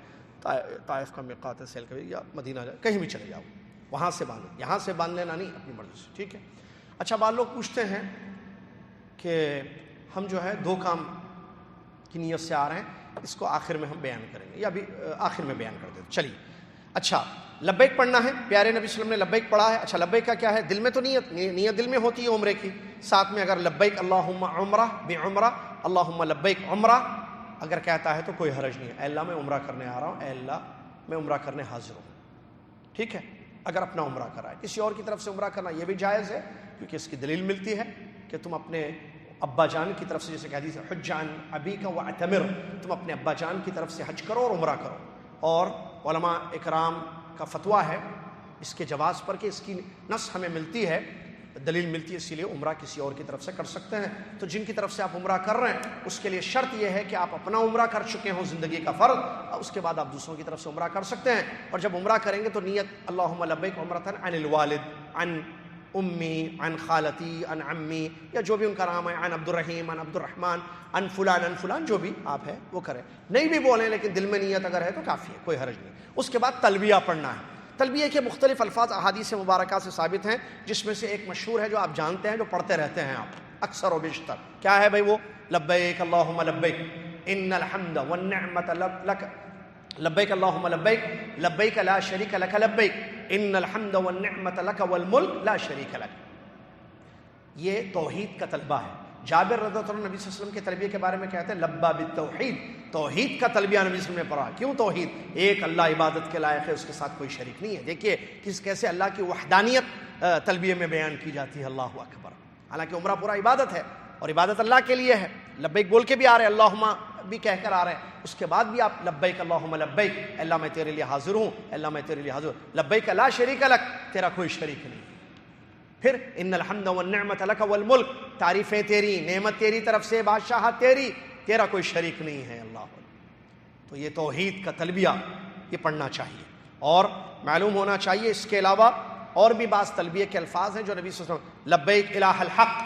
طائف کا میقات ہے، سیل کا، یا مدینہ جائے، کہیں بھی چلے جاؤ، وہاں سے باندھ، یہاں سے باندھ لینا نہیں، اپنی مرضی سے، ٹھیک ہے. اچھا بعض لوگ پوچھتے ہیں کہ ہم جو ہے 2 کام کی نیت سے آ رہے ہیں، اس کو آخر میں ہم بیان کریں گے، یا ابھی آخر میں بیان کر دیتے. چلیے اچھا، لبیک پڑھنا ہے. پیارے نبی صلی اللہ علیہ وسلم نے لبیک پڑھا ہے. اچھا لبیک کا کیا ہے؟ دل میں تو نیت دل میں ہوتی ہے عمرے کی. ساتھ میں اگر لبیک اللہم عمرہ بعمرہ، اللہم لبیک عمرہ اگر کہتا ہے تو کوئی حرج نہیں ہے. اے اللہ میں عمرہ کرنے آ رہا ہوں، اے اللہ میں عمرہ کرنے حاضر ہوں. ٹھیک ہے، اگر اپنا عمرہ کرائے. کسی اور کی طرف سے عمرہ کرنا یہ بھی جائز ہے، کیونکہ اس کی دلیل ملتی ہے کہ تم اپنے ابا جان کی طرف سے، جیسے کہ حدیث ہے حج عن ابیک واعتمر، تم اپنے ابا جان کی طرف سے حج کرو اور عمرہ کرو. اور علماء اکرام کا فتویٰ ہے اس کے جواز پر کہ اس کی نص ہمیں ملتی ہے، دلیل ملتی ہے، اسی لیے عمرہ کسی اور کی طرف سے کر سکتے ہیں. تو جن کی طرف سے آپ عمرہ کر رہے ہیں اس کے لیے شرط یہ ہے کہ آپ اپنا عمرہ کر چکے ہوں زندگی کا فرض، اس کے بعد آپ دوسروں کی طرف سے عمرہ کر سکتے ہیں. اور جب عمرہ کریں گے تو نیت اللہم لبیک عمرۃ عن الوالد، عن امی، عن خالتی، عن عمی، یا جو بھی ان کا نام ہے، عن عبد الرحیم، عن عبد الرحمن، عن فلان، جو بھی آپ ہے وہ کریں. نہیں بھی بولیں لیکن دل میں نیت اگر ہے تو کافی ہے، کوئی حرج نہیں. اس کے بعد تلبیہ پڑھنا ہے. تلبیہ کے مختلف الفاظ احادیث مبارکہ سے ثابت ہیں، جس میں سے ایک مشہور ہے جو آپ جانتے ہیں، جو پڑھتے رہتے ہیں آپ اکثر و بیشتر. کیا ہے بھائی وہ؟ لبیک اللہم لبیک ان الحمد والنعمت لک، لبیک اللہم لبیک لبیک لا شریک لک لبیک ان الحمد والنعمت لک والملک لا شریک لک. یہ توحید کا طلبہ ہے. جابر رضی اللہ عنہ نبی صلی اللہ علیہ وسلم کے تلبیہ کے بارے میں کہتے ہیں لبا بالتوحید، توحید کا تلبیہ نبی صلی اللہ علیہ وسلم نے پڑھا. کیوں توحید؟ ایک اللہ عبادت کے لائق ہے، اس کے ساتھ کوئی شریک نہیں ہے. دیکھیے کیسے اللہ کی وحدانیت تلبیہ میں بیان کی جاتی ہے، اللہ اکبر. حالانکہ عمرہ پورا عبادت ہے اور عبادت اللہ کے لیے ہے. لبیک بول کے بھی آ رہے ہیں، اللہم بھی کہہ کر آ رہے ہیں، اس کے بعد بھی آپ لبیک اللہم لبیک، اللہ میں تیرے لیے حاضر ہوں، اللہ میں تیرے لیے حاضر ہوں. لبیک لا شریک لک، تیرا کوئی شریک نہیں. پھر ان الحمد والنعمت لک والملک، تعریفیں تیری، نعمت تیری طرف سے، بادشاہت تیری، تیرا کوئی شریک نہیں ہے. اللہ. تو یہ توحید کا تلبیہ یہ پڑھنا چاہیے. اور معلوم ہونا چاہیے اس کے علاوہ اور بھی بعض تلبیہ کے الفاظ ہیں جو نبی صلی اللہ علیہ وسلم، لبیک الہ الحق،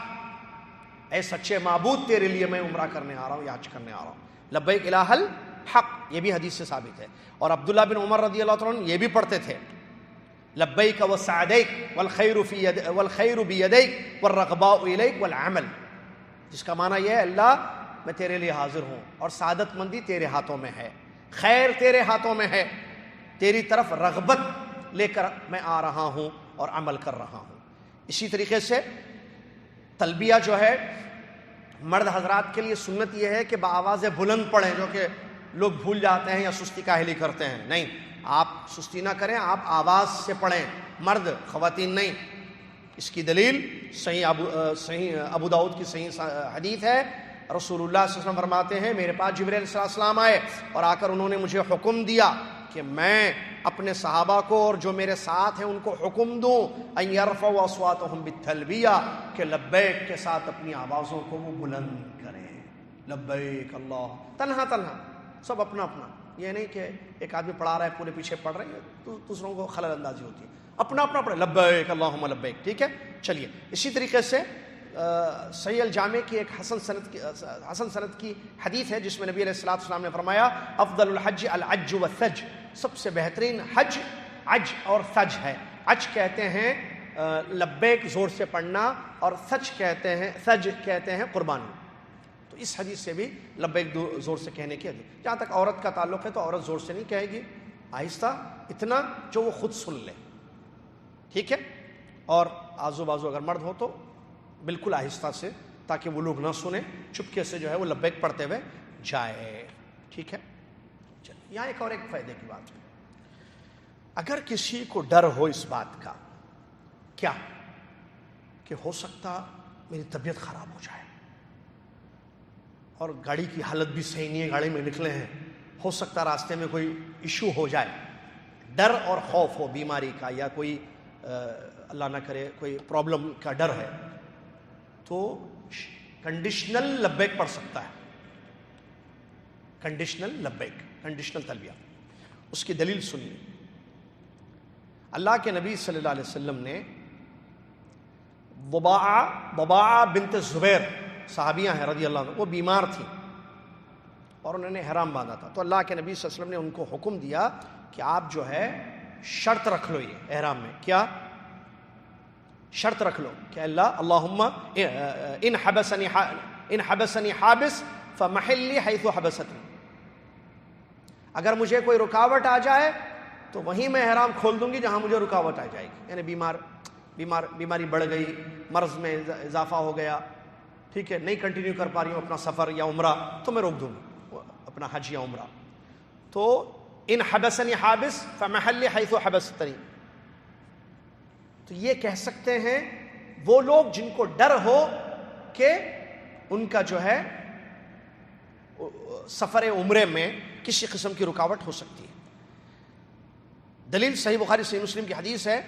اے سچے معبود تیرے لیے میں عمرہ کرنے آ رہا ہوں یا حج کرنے آ رہا ہوں. لبیک الہ الحق، یہ بھی حدیث سے ثابت ہے. اور عبداللہ بن عمر رضی اللہ عنہ یہ بھی پڑھتے تھے، لبیک وسعدیک والخیر بیدیک والرغباء الیک والعمل، جس کا معنی یہ ہے اللہ میں تیرے لیے حاضر ہوں اور سعادت مندی تیرے ہاتھوں میں ہے، خیر تیرے ہاتھوں میں ہے، تیری طرف رغبت لے کر میں آ رہا ہوں اور عمل کر رہا ہوں. اسی طریقے سے تلبیہ جو ہے مرد حضرات کے لیے سنت یہ ہے کہ بآواز بلند پڑھیں، جو کہ لوگ بھول جاتے ہیں یا سستی کاہلی کرتے ہیں. نہیں، آپ سستی نہ کریں، آپ آواز سے پڑھیں، مرد خواتین نہیں. اس کی دلیل صحیح ابو داؤد کی صحیح حدیث ہے. رسول اللہ صلی اللہ علیہ وسلم فرماتے ہیں میرے پاس جبرائیل علیہ السلام آئے اور آ کر انہوں نے مجھے حکم دیا کہ میں اپنے صحابہ کو اور جو میرے ساتھ ہیں ان کو حکم دوں ان یرفعوا اصواتهم بالتلبیہ، کہ لبیک کے ساتھ اپنی آوازوں کو وہ بلند کریں. لبیک اللہ، تنہا سب اپنا اپنا، یہ نہیں کہ ایک آدمی پڑھا رہا ہے پورے پیچھے پڑھ رہے ہیں تو دوسروں کو خلل اندازی ہوتی ہے. اپنا اپنا پڑھے، لبیک اللہم لبیک. ٹھیک ہے. چلیے اسی طریقے سے صحیح الجامع کی ایک حسن سند کی حدیث ہے جس میں نبی علیہ الصلوۃ والسلام نے فرمایا افضل الحج العج والثج، سب سے بہترین حج عج اور ثج ہے. عج کہتے ہیں لبیک زور سے پڑھنا، اور ثج کہتے ہیں قربانی. تو اس حدیث سے بھی لبیک زور سے کہنے کی حدیث. جہاں تک عورت کا تعلق ہے تو عورت زور سے نہیں کہے گی، آہستہ، اتنا جو وہ خود سن لے. ٹھیک ہے. اور آزو بازو اگر مرد ہو تو بالکل آہستہ سے، تاکہ وہ لوگ نہ سنیں، چپکے سے جو ہے وہ لبیک پڑھتے ہوئے جائے. ٹھیک ہے. چلیے یہاں ایک اور ایک فائدے کی بات ہے. اگر کسی کو ڈر ہو اس بات کا، کیا کہ ہو سکتا میری طبیعت خراب ہو جائے اور گاڑی کی حالت بھی صحیح نہیں ہے، گاڑی میں نکلے ہیں، ہو سکتا راستے میں کوئی ایشو ہو جائے، ڈر اور خوف ہو بیماری کا یا کوئی اللہ نہ کرے کوئی پرابلم کا ڈر ہے، تو کنڈیشنل لبیک پڑھ سکتا ہے. کنڈیشنل لبیک، کنڈیشنل تلبیہ. اس کی دلیل سنیے. اللہ کے نبی صلی اللہ علیہ وسلم نے وباء بنت زبیر، صحابیہ ہیں رضی اللہ عنہ، وہ بیمار تھیں اور انہوں نے احرام باندھا تھا. تو اللہ کے نبی صلی اللہ علیہ وسلم نے ان کو حکم دیا کہ آپ جو ہے شرط رکھ لو یہ احرام میں. کیا؟ شرط رکھ لو کہ اللہ اللہم ان حبسنی حابس فمحلی حیث حبستنی، اگر مجھے کوئی رکاوٹ آ جائے تو وہیں میں احرام کھول دوں گی جہاں مجھے رکاوٹ آ جائے گی، یعنی بیماری بڑھ گئی، مرض میں اضافہ ہو گیا، ٹھیک ہے، نہیں کنٹینیو کر پا رہی ہوں اپنا سفر یا عمرہ، تو میں روک دوں گی اپنا حج یا عمرہ۔ تو ان حبسنی حابس فمحلی حیث حبستنی، تو یہ کہہ سکتے ہیں وہ لوگ جن کو ڈر ہو کہ ان کا جو ہے سفر عمرے میں کسی قسم کی رکاوٹ ہو سکتی ہے۔ دلیل صحیح بخاری صحیح مسلم کی حدیث ہے،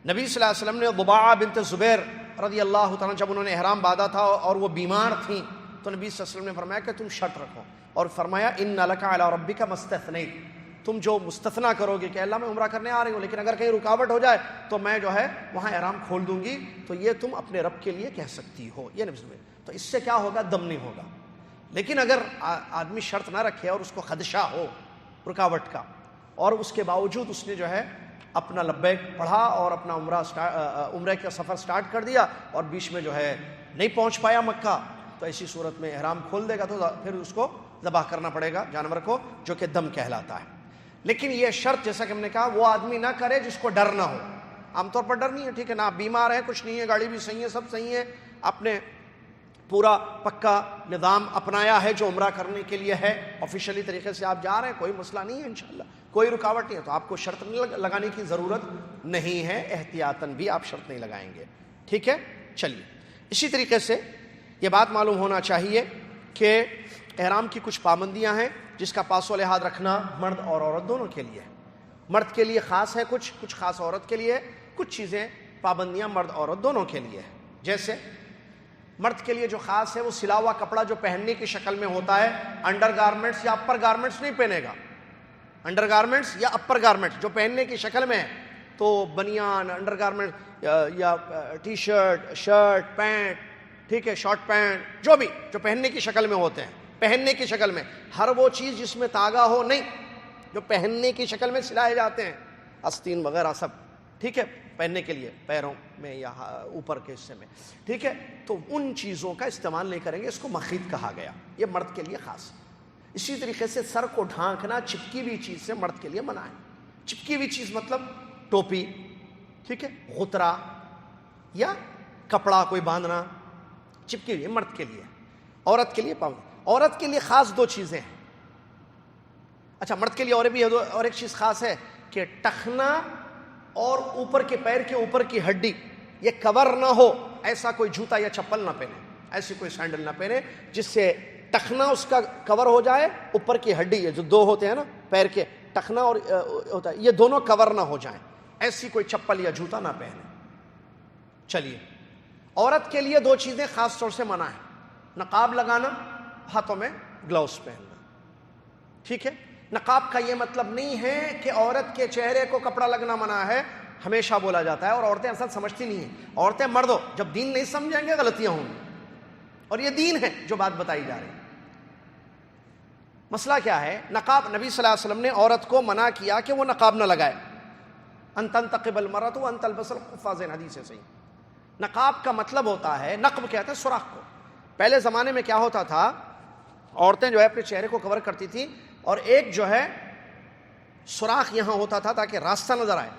نبی صلی اللہ علیہ وسلم نے ضباعہ بنت زبیر رضی اللہ تعالیٰ جب انہوں نے احرام باندھا تھا اور وہ بیمار تھیں تو نبی صلی اللہ علیہ وسلم نے فرمایا کہ تم شرط رکھو، اور فرمایا ان لک علی ربک ما استثنیت، تم جو مستثنا کرو گے کہ اللہ میں عمرہ کرنے آ رہی ہوں لیکن اگر کہیں رکاوٹ ہو جائے تو میں جو ہے وہاں احرام کھول دوں گی، تو یہ تم اپنے رب کے لیے کہہ سکتی ہو، یہ نبی صلی اللہ علیہ وسلم۔ تو اس سے کیا ہوگا؟ دم نہیں ہوگا۔ لیکن اگر آدمی شرط نہ رکھے اور اس کو خدشہ ہو رکاوٹ کا، اور اس کے باوجود اس نے جو ہے اپنا لبیک پڑھا اور اپنا عمرے کا سفر سٹارٹ کر دیا اور بیچ میں جو ہے نہیں پہنچ پایا مکہ، تو ایسی صورت میں احرام کھول دے گا تو پھر اس کو ذبح کرنا پڑے گا جانور کو، جو کہ دم کہلاتا ہے۔ لیکن یہ شرط جیسا کہ ہم نے کہا وہ آدمی نہ کرے جس کو ڈر نہ ہو۔ عام طور پر ڈر نہیں ہے، ٹھیک ہے، نہ بیمار ہے، کچھ نہیں ہے، گاڑی بھی صحیح ہے، سب صحیح ہے، آپ نے پورا پکا نظام اپنایا ہے جو عمرہ کرنے کے لیے ہے، آفیشلی طریقے سے آپ جا رہے ہیں، کوئی مسئلہ نہیں ہے انشاءاللہ، کوئی رکاوٹ نہیں ہے، تو آپ کو شرط لگانے کی ضرورت نہیں ہے، احتیاطاً بھی آپ شرط نہیں لگائیں گے، ٹھیک ہے۔ چلیے، اسی طریقے سے یہ بات معلوم ہونا چاہیے کہ احرام کی کچھ پابندیاں ہیں جس کا پاس و لحاظ رکھنا مرد اور عورت دونوں کے لیے ہے۔ مرد کے لیے خاص ہے کچھ خاص عورت کے لیے، کچھ چیزیں پابندیاں مرد عورت دونوں کے لیے ہے۔ جیسے مرد کے لیے جو خاص ہے وہ سلا ہوا کپڑا جو پہننے کی شکل میں ہوتا ہے، انڈر گارمنٹس یا اپر گارمنٹس نہیں پہنے گا، انڈر گارمنٹس یا اپر گارمنٹس جو پہننے کی شکل میں ہے، تو بنیان، انڈر گارمنٹ یا ٹی شرٹ، شرٹ، پینٹ، ٹھیک ہے، شارٹ پینٹ، جو بھی جو پہننے کی شکل میں ہوتے ہیں، پہننے کی شکل میں ہر وہ چیز جس میں تاگا ہو نہیں، جو پہننے کی شکل میں سلائے جاتے ہیں، آستین وغیرہ سب، ٹھیک ہے، پہننے کے لیے پیروں میں یا اوپر کے حصے میں، ٹھیک ہے، تو ان چیزوں کا استعمال نہیں کریں گے، اس کو مخیط کہا گیا، یہ مرد کے لیے خاص۔ اسی طریقے سے سر کو ڈھانکنا چپکی ہوئی چیز سے مرد کے لیے منع ہے۔ چپکی ہوئی چیز مطلب ٹوپی، ٹھیک ہے، غترہ یا کپڑا کوئی باندھنا، چپکی ہوئی مرد کے لیے، عورت کے لیے پابند۔ عورت کے لیے خاص دو چیزیں ہیں، اچھا مرد کے لیے اور ایک چیز خاص ہے کہ ٹخنا اور اوپر کے پیر کے اوپر کی ہڈی یہ کور نہ ہو، ایسا کوئی جوتا یا چپل نہ پہنے، ایسی کوئی سینڈل نہ پہنے جس سے ٹخنا اس کا کور ہو جائے، اوپر کی ہڈی یہ جو دو ہوتے ہیں نا پیر کے، ٹخنا اور ہوتا ہے، یہ دونوں کور نہ ہو جائیں، ایسی کوئی چپل یا جوتا نہ پہنے۔ چلیے، عورت کے لیے دو چیزیں خاص طور سے منع ہے، نقاب لگانا، ہاتھوں میں گلوز پہننا، ٹھیک ہے۔ نقاب کا یہ مطلب نہیں ہے کہ عورت کے چہرے کو کپڑا لگنا منع ہے، ہمیشہ بولا جاتا ہے، اور عورتیں اصل سمجھتی نہیں ہیں، عورتیں مردوں جب دین نہیں سمجھیں گے غلطیاں ہوں گی، اور یہ دین ہے جو بات بتائی جا رہی ہے۔ مسئلہ کیا ہے؟ نقاب، نبی صلی اللہ علیہ وسلم نے عورت کو منع کیا کہ وہ نقاب نہ لگائے، ان تنتقب المرأة وان تلبس القفاز، حدیث ہے صحیح۔ نقاب کا مطلب ہوتا ہے، نقب کہتے ہیں سوراخ کو۔ پہلے زمانے میں کیا ہوتا تھا، عورتیں جو ہے اپنے چہرے کو کور کرتی تھیں اور ایک جو ہے سوراخ یہاں ہوتا تھا تاکہ راستہ نظر آئے۔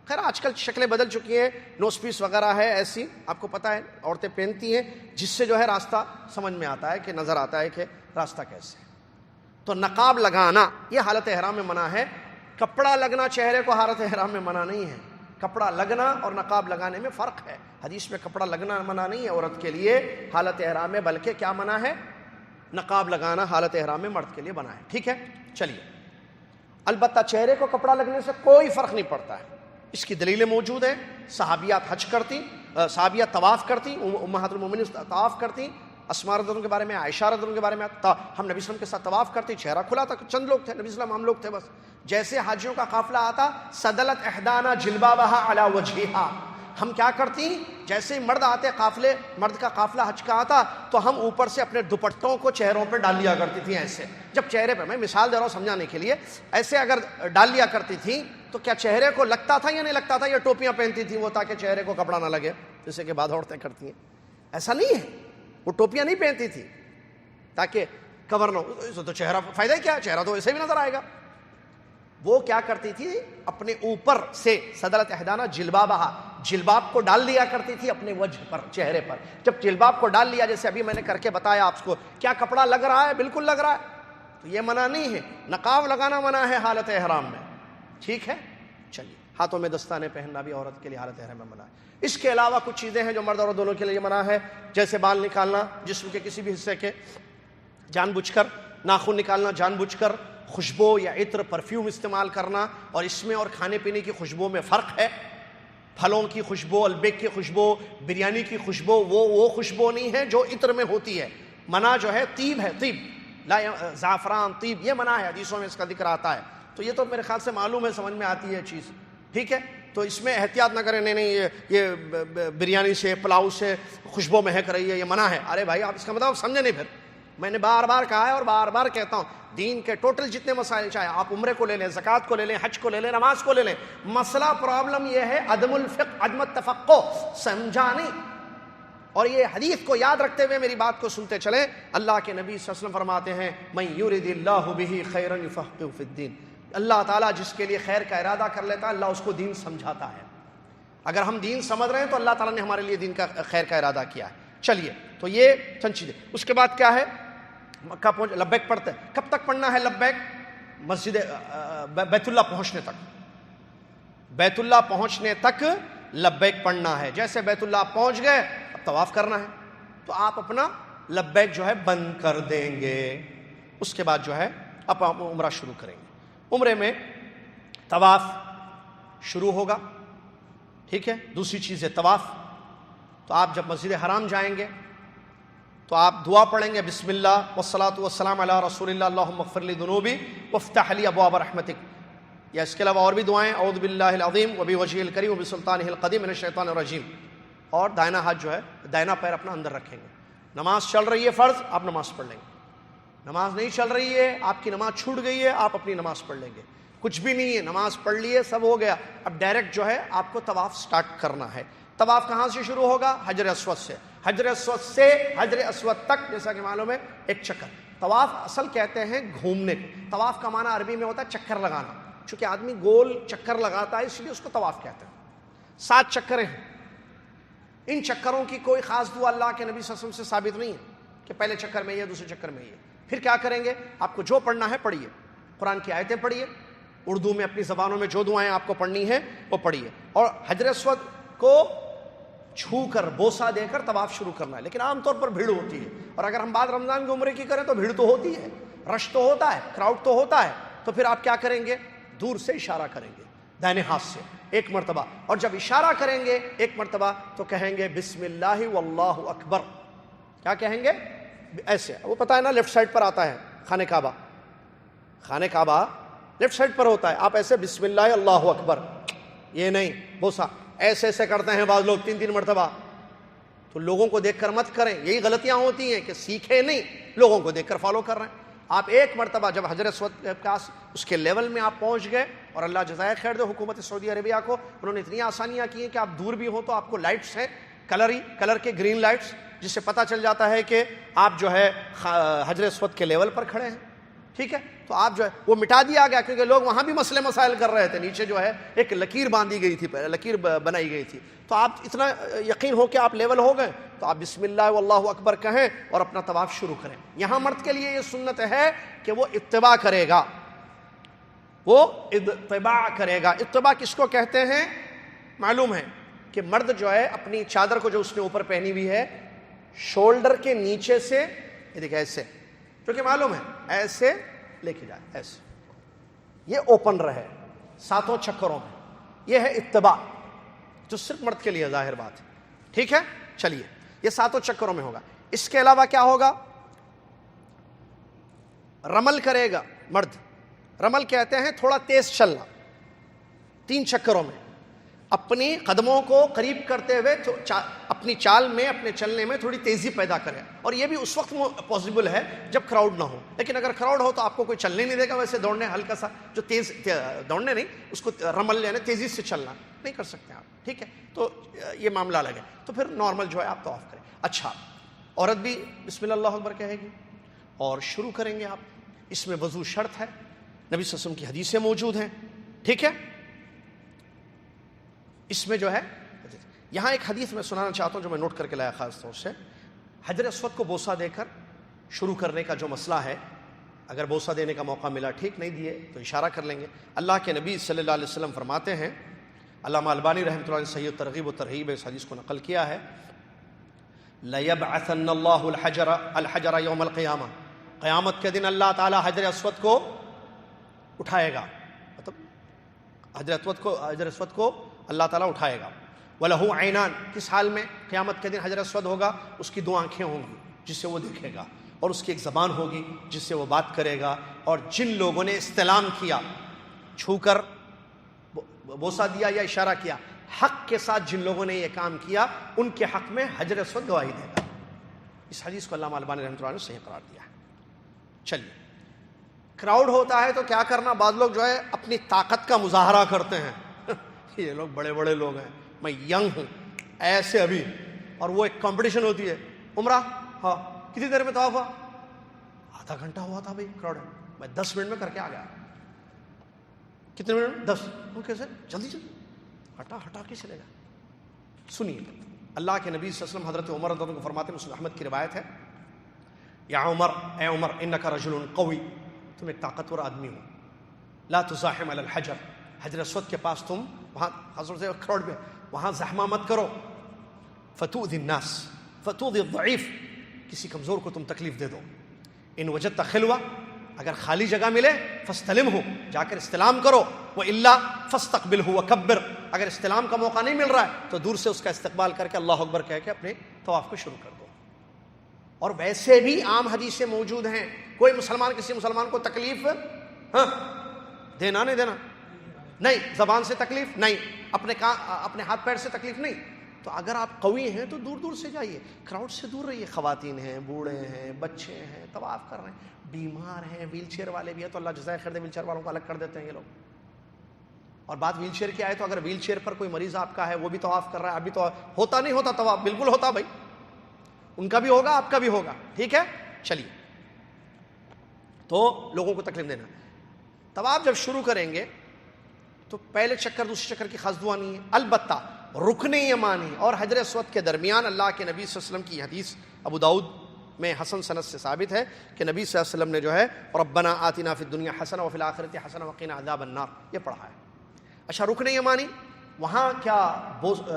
خیر آج کل شکلیں بدل چکی ہیں، نوز پیس وغیرہ ہے، ایسی آپ کو پتہ ہے عورتیں پہنتی ہیں جس سے جو ہے راستہ سمجھ میں آتا ہے، کہ نظر آتا ہے کہ راستہ کیسے ہے۔ تو نقاب لگانا یہ حالت احرام میں منع ہے، کپڑا لگنا چہرے کو حالت احرام میں منع نہیں ہے۔ کپڑا لگنا اور نقاب لگانے میں فرق ہے، حدیث میں کپڑا لگنا منع نہیں ہے عورت کے لیے حالت احرام میں، بلکہ کیا منع ہے؟ نقاب لگانا حالت احرام میں مرد کے لیے منع ہے، ٹھیک ہے۔ چلیے، البتہ چہرے کو کپڑا لگنے سے کوئی فرق نہیں پڑتا ہے، اس کی دلیلیں موجود ہیں۔ صحابیات حج کرتی، صحابیات طواف کرتی، امہات المومنین طواف کرتی، اسماء رضی اللہ عنہا کے بارے میں، عائشہ رضی اللہ عنہا کے بارے میں، ہم نبی صلی اللہ علیہ وسلم کے ساتھ طواف کرتی، چہرہ کھلا تھا، چند لوگ تھے، نبی صلی اللہ علیہ وسلم ہم لوگ تھے بس۔ جیسے حاجیوں کا قافلہ آتا، سدلت احدانا جلبابہا علی وجہہا، ہم کیا کرتی، جیسے ہی مرد آتے قافلے، مرد کا قافلہ حج کا آتا تو ہم اوپر سے اپنے دوپٹوں کو چہروں پہ ڈال لیا کرتی تھیں ایسے. جب چہرے پہ، میں مثال دے رہا ہوں سمجھانے کے لیے، ایسے اگر ڈال لیا کرتی تھیں تو کیا چہرے کو لگتا تھا یا نہیں لگتا تھا؟ یہ ٹوپیاں پہنتی تھیں وہ تاکہ چہرے کو کپڑا نہ لگے، جیسے کہ بعض عورتیں کرتی ہیں. ایسا نہیں ہے، وہ ٹوپیاں نہیں پہنتی تھی تاکہ کور نہ ہو. تو چہرہ فائدہ کیا، چہرہ تو ایسے بھی نظر آئے گا. وہ کیا کرتی تھی، اپنے اوپر سے صدرت احدانہ جلبابہ، جلباب کو ڈال دیا کرتی تھی اپنے وجہ پر، چہرے پر. جب جلباب کو ڈال لیا، جیسے ابھی میں نے کر کے بتایا آپ کو، کیا کپڑا لگ رہا ہے؟ بالکل لگ رہا ہے. تو یہ منع نہیں ہے. نقاب لگانا منع ہے حالت احرام میں، ٹھیک ہے. چلیے، ہاتھوں میں دستانے پہننا بھی عورت کے لیے حالت احرام میں منع ہے. اس کے علاوہ کچھ چیزیں ہیں جو مرد اور دونوں کے لیے منع ہے، جیسے بال نکالنا جسم کے کسی بھی حصے کے جان بوجھ کر، ناخن نکالنا جان بوجھ کر، خوشبو یا عطر پرفیوم استعمال کرنا. اور اس میں اور کھانے پینے کی خوشبو میں فرق ہے. پھلوں کی خوشبو، البیک کی خوشبو، بریانی کی خوشبو، وہ خوشبو نہیں ہے جو عطر میں ہوتی ہے. منع جو ہے طیب ہے، طیب لا، زعفران طیب، یہ منع ہے، حدیثوں میں اس کا ذکر آتا ہے. تو یہ تو میرے خیال سے معلوم ہے، سمجھ میں آتی ہے چیز، ٹھیک ہے. تو اس میں احتیاط نہ کریں، نہیں یہ بریانی سے، پلاؤ سے خوشبو مہک رہی ہے، یہ منع ہے. ارے بھائی، آپ اس کا مطلب سمجھے نہیں. پھر میں نے بار بار کہا ہے اور بار بار کہتا ہوں، دین کے ٹوٹل جتنے مسائل، چاہے آپ عمرے کو لے لیں، زکوٰۃ کو لے لیں، حج کو لے لیں، نماز کو لے لیں، مسئلہ پرابلم یہ ہے عدم الفقہ، عدم التفقہ، سمجھا نہیں. اور یہ حدیث کو یاد رکھتے ہوئے میری بات کو سنتے چلیں. اللہ کے نبی صلی اللہ علیہ وسلم فرماتے ہیں، من یرد اللہ بہ خیرا یفقہہ فی الدین. اللہ تعالیٰ جس کے لیے خیر کا ارادہ کر لیتا ہے، اللہ اس کو دین سمجھاتا ہے. اگر ہم دین سمجھ رہے ہیں تو اللہ تعالیٰ نے ہمارے لیے دین کا خیر کا ارادہ کیا ہے. چلیے، تو یہ چند چیزیں. اس کے بعد کیا ہے، مکہ پہنچ لبیک پڑھتے ہیں. کب تک پڑھنا ہے لبیک؟ مسجد بیت اللہ پہنچنے تک. بیت اللہ پہنچنے تک لبیک پڑھنا ہے. جیسے بیت اللہ پہنچ گئے، اب طواف کرنا ہے، تو آپ اپنا لبیک جو ہے بند کر دیں گے. اس کے بعد جو ہے اب آپ عمرہ شروع کریں گے. عمرے میں طواف شروع ہوگا، ٹھیک ہے. دوسری چیز ہے طواف. تو آپ جب مسجد حرام جائیں گے تو آپ دعا پڑھیں گے، بسم اللہ والصلاۃ والسلام علی رسول اللہ، اللہم اغفر لی ذنوبی وافتح لی ابواب رحمتک. یا اس کے علاوہ اور بھی دعائیں، اعوذ باللہ العظیم وبوجہہ الکریم وبسلطانہ القدیم من الشیطان الرجیم. اور دائنا ہاتھ جو ہے، دائنا پیر اپنا اندر رکھیں گے. نماز چل رہی ہے فرض، آپ نماز پڑھ لیں گے. نماز نہیں چل رہی ہے، آپ کی نماز چھوٹ گئی ہے، آپ اپنی نماز پڑھ لیں گے. کچھ بھی نہیں ہے، نماز پڑھ لی ہے، سب ہو گیا. اب ڈائریکٹ جو ہے آپ کو طواف سٹارٹ کرنا ہے. طواف کہاں سے شروع ہوگا؟ حجر اسود سے. حجر اسود سے حجر اسود تک، جیسا کہ معلوم ہے، ایک چکر. طواف اصل کہتے ہیں گھومنے کو. طواف کا معنی عربی میں ہوتا ہے چکر لگانا. چونکہ آدمی گول چکر لگاتا ہے اس لیے اس کو طواف کہتے ہیں. 7 چکریں ہیں. ان چکروں کی کوئی خاص دعا اللہ کے نبی صلی اللہ علیہ وسلم سے ثابت نہیں ہے کہ پہلے چکر میں یہ، دوسرے چکر میں یہ. پھر کیا کریں گے؟ آپ کو جو پڑھنا ہے پڑھیے، قرآن کی آیتیں پڑھیے، اردو میں اپنی زبانوں میں جو دعائیں آپ کو پڑھنی ہیں وہ پڑھیے. اور حجر اسود کو چھو کر، بوسہ دے کر طواف شروع کرنا ہے. لیکن عام طور پر بھیڑ ہوتی ہے، اور اگر ہم بعد رمضان کے عمرے کی کریں تو بھیڑ تو ہوتی ہے، رش تو ہوتا ہے، کراؤڈ تو ہوتا ہے. تو پھر آپ کیا کریں گے؟ دور سے اشارہ کریں گے دائنے ہاتھ سے 1 مرتبہ. اور جب اشارہ کریں گے 1 مرتبہ تو کہیں گے بسم اللہ واللہ اکبر. کیا کہیں گے؟ ایسے. وہ پتہ ہے نا، لیفٹ سائڈ پر آتا ہے خانہ کعبہ. خانہ کعبہ لیفٹ سائڈ پر ہوتا ہے. آپ ایسے بسم اللہ اللہ اکبر، یہ نہیں بوسہ ایسے ایسے کرتے ہیں بعض لوگ 3 مرتبہ. تو لوگوں کو دیکھ کر مت کریں. یہی غلطیاں ہوتی ہیں کہ سیکھے نہیں، لوگوں کو دیکھ کر فالو کر رہے ہیں. آپ 1 مرتبہ جب حجر اسود کے پاس اس کے لیول میں آپ پہنچ گئے، اور اللہ جزائے خیر دے حکومت سعودی عربیہ کو، انہوں نے اتنی آسانیاں کی ہیں کہ آپ دور بھی ہوں تو آپ کو لائٹس ہیں، کلر کے گرین لائٹس، جس سے پتہ چل جاتا ہے کہ آپ جو ہے حجر اسود کے لیول پر کھڑے ہیں. ٹھیک ہے. تو آپ جو ہے وہ مٹا دیا گیا، کیونکہ لوگ وہاں بھی مسئلے مسائل کر رہے تھے. نیچے جو ہے ایک لکیر باندھی گئی تھی، لکیر بنائی گئی تھی. تو آپ اتنا یقین ہو کہ آپ لیول ہو گئے تو آپ بسم اللہ واللہ اکبر کہیں اور اپنا طواف شروع کریں. یہاں مرد کے لیے یہ سنت ہے کہ وہ اتباع کرے گا. وہ اتباع کرے گا. اتباع کس کو کہتے ہیں؟ معلوم ہے کہ مرد جو ہے اپنی چادر کو جو اس نے اوپر پہنی ہوئی ہے، شولڈر کے نیچے سے، یہ دیکھیں ایسے، کیونکہ معلوم ہے ایسے لے کے جائے، ایسے یہ اوپن رہے 7 چکروں میں. یہ ہے اتباع، جو صرف مرد کے لیے ظاہر بات ہے. ٹھیک ہے. چلیے، یہ 7 چکروں میں ہوگا. اس کے علاوہ کیا ہوگا؟ رمل کرے گا مرد. رمل کہتے ہیں تھوڑا تیز چلنا. 3 چکروں میں اپنی قدموں کو قریب کرتے ہوئے اپنی چال میں، اپنے چلنے میں تھوڑی تیزی پیدا کریں. اور یہ بھی اس وقت پاسبل ہے جب کراؤڈ نہ ہو. لیکن اگر کراؤڈ ہو تو آپ کو کوئی چلنے نہیں دے گا. ویسے دوڑنے ہلکا سا جو تیز دوڑنے نہیں، اس کو رمل لینے، تیزی سے چلنا نہیں کر سکتے آپ. ٹھیک ہے، تو یہ معاملہ الگ ہے. تو پھر نارمل جو ہے آپ طواف کریں. اچھا، عورت بھی بسم اللہ اللہ اکبر کہے گی اور شروع کریں گے آپ. اس میں وضو شرط ہے، نبی صلی اللہ علیہ وسلم کی حدیثیں موجود ہیں. ٹھیک ہے، اس میں جو ہے یہاں ایک حدیث میں سنانا چاہتا ہوں جو میں نوٹ کر کے لایا خاص طور سے. حجر اسود کو بوسہ دے کر شروع کرنے کا جو مسئلہ ہے، اگر بوسہ دینے کا موقع ملا ٹھیک، نہیں دیے تو اشارہ کر لیں گے. اللہ کے نبی صلی اللہ علیہ وسلم فرماتے ہیں، علامہ البانی رحمۃ اللہ علیہ صحیح ترغیب و ترہیب اس حدیث کو نقل کیا ہے، لَيَبْعَثَنَّ اللَّهُ الْحَجَرَ يَوْمَ الْقِيَامَةِ، قیامت کے دن اللہ تعالیٰ حجر اسود کو اٹھائے گا. مطلب حجر اسود کو اللہ تعالیٰ اٹھائے گا. وَلَهُ عَيْنَانِ، کس حال میں؟ قیامت کے دن حجر اسود ہوگا، اس کی 2 آنکھیں ہوں گی جس سے وہ دیکھے گا، اور اس کی ایک زبان ہوگی جس سے وہ بات کرے گا. اور جن لوگوں نے استلام کیا، چھو کر بوسہ دیا یا اشارہ کیا، حق کے ساتھ جن لوگوں نے یہ کام کیا، ان کے حق میں حجر اسود گواہی دے گا. اس حدیث کو علامہ البانی رحمۃ اللہ علیہ نے صحیح قرار دیا ہے. چلیے، کراؤڈ ہوتا ہے تو کیا کرنا؟ بعض لوگ جو ہے اپنی طاقت کا مظاہرہ کرتے ہیں. یہ لوگ بڑے بڑے لوگ ہیں، میں ینگ ہوں ایسے ابھی، اور وہ ایک کمپٹیشن ہوتی ہے. عمرہ ہاں کتنی دیر میں طواف ہوا؟ آدھا گھنٹہ ہوا تھا بھائی. کراؤڈ میں 10 منٹ میں کر کے آ گیا. کتنے منٹ؟ 10. وہ کیسے؟ جلدی جلدی ہٹا کے چلے گا. سنیے، اللہ کے نبی صلی اللہ علیہ وسلم حضرت عمر رضی اللہ عنہ کو فرماتے ہیں، مسلم احمد کی روایت ہے، یا عمر، اے عمر، انک رجل قوی، تم ایک طاقتور آدمی ہو، لا تزاحم علی الحجر، حجر اسود کے پاس تم وہاں حضرت کراؤڈ میں وہاں زحمہ مت کرو. فتؤذی الناس، فتؤذی الضعیف، کسی کمزور کو تم تکلیف دے دو. ان وجدت خلوہ، اگر خالی جگہ ملے فاستلمہ، جا کر استلام کرو. والا فاستقبلہ وکبر، اگر استلام کا موقع نہیں مل رہا ہے تو دور سے اس کا استقبال کر کے اللہ اکبر کہہ کے اپنے طواف کو شروع کر دو. اور ویسے بھی عام حدیثیں موجود ہیں، کوئی مسلمان کسی مسلمان کو تکلیف دینا نہیں دینا، نہیں زبان سے تکلیف نہیں، اپنے ہاتھ پیر سے تکلیف نہیں. تو اگر آپ قوی ہیں تو دور دور سے جائیے، کراؤڈ سے دور رہیے. خواتین ہیں، بوڑھے ہیں، بچے ہیں، طواف کر رہے ہیں، بیمار ہیں، ویل چیئر والے بھی ہیں، تو اللہ جزائے خیر دے، ویل چیئر والوں کو الگ کر دیتے ہیں یہ لوگ. اور بات ویل چیئر کی آئے تو اگر ویل چیئر پر کوئی مریض آپ کا ہے، وہ بھی طواف کر رہا ہے، ابھی تو ہوتا نہیں ہوتا طواف؟ بالکل ہوتا بھائی، ان کا بھی ہوگا، آپ کا بھی ہوگا. ٹھیک ہے، چلیے. تو لوگوں کو تکلیف دینا. طواف جب شروع کریں گے تو پہلے چکر دوسرے چکر کی خاص دعا نہیں ہے. البتہ رکن یمانی اور حجر اسود کے درمیان اللہ کے نبی صلی اللہ علیہ وسلم کی حدیث ابو داؤد میں حسن سند سے ثابت ہے کہ نبی صلی اللہ علیہ وسلم نے جو ہے ربنا آتنا فی الدنیا حسنہ وفی الآخرۃ حسنہ وقنا عذاب النار یہ پڑھا ہے. اچھا، رکن یمانی وہاں کیا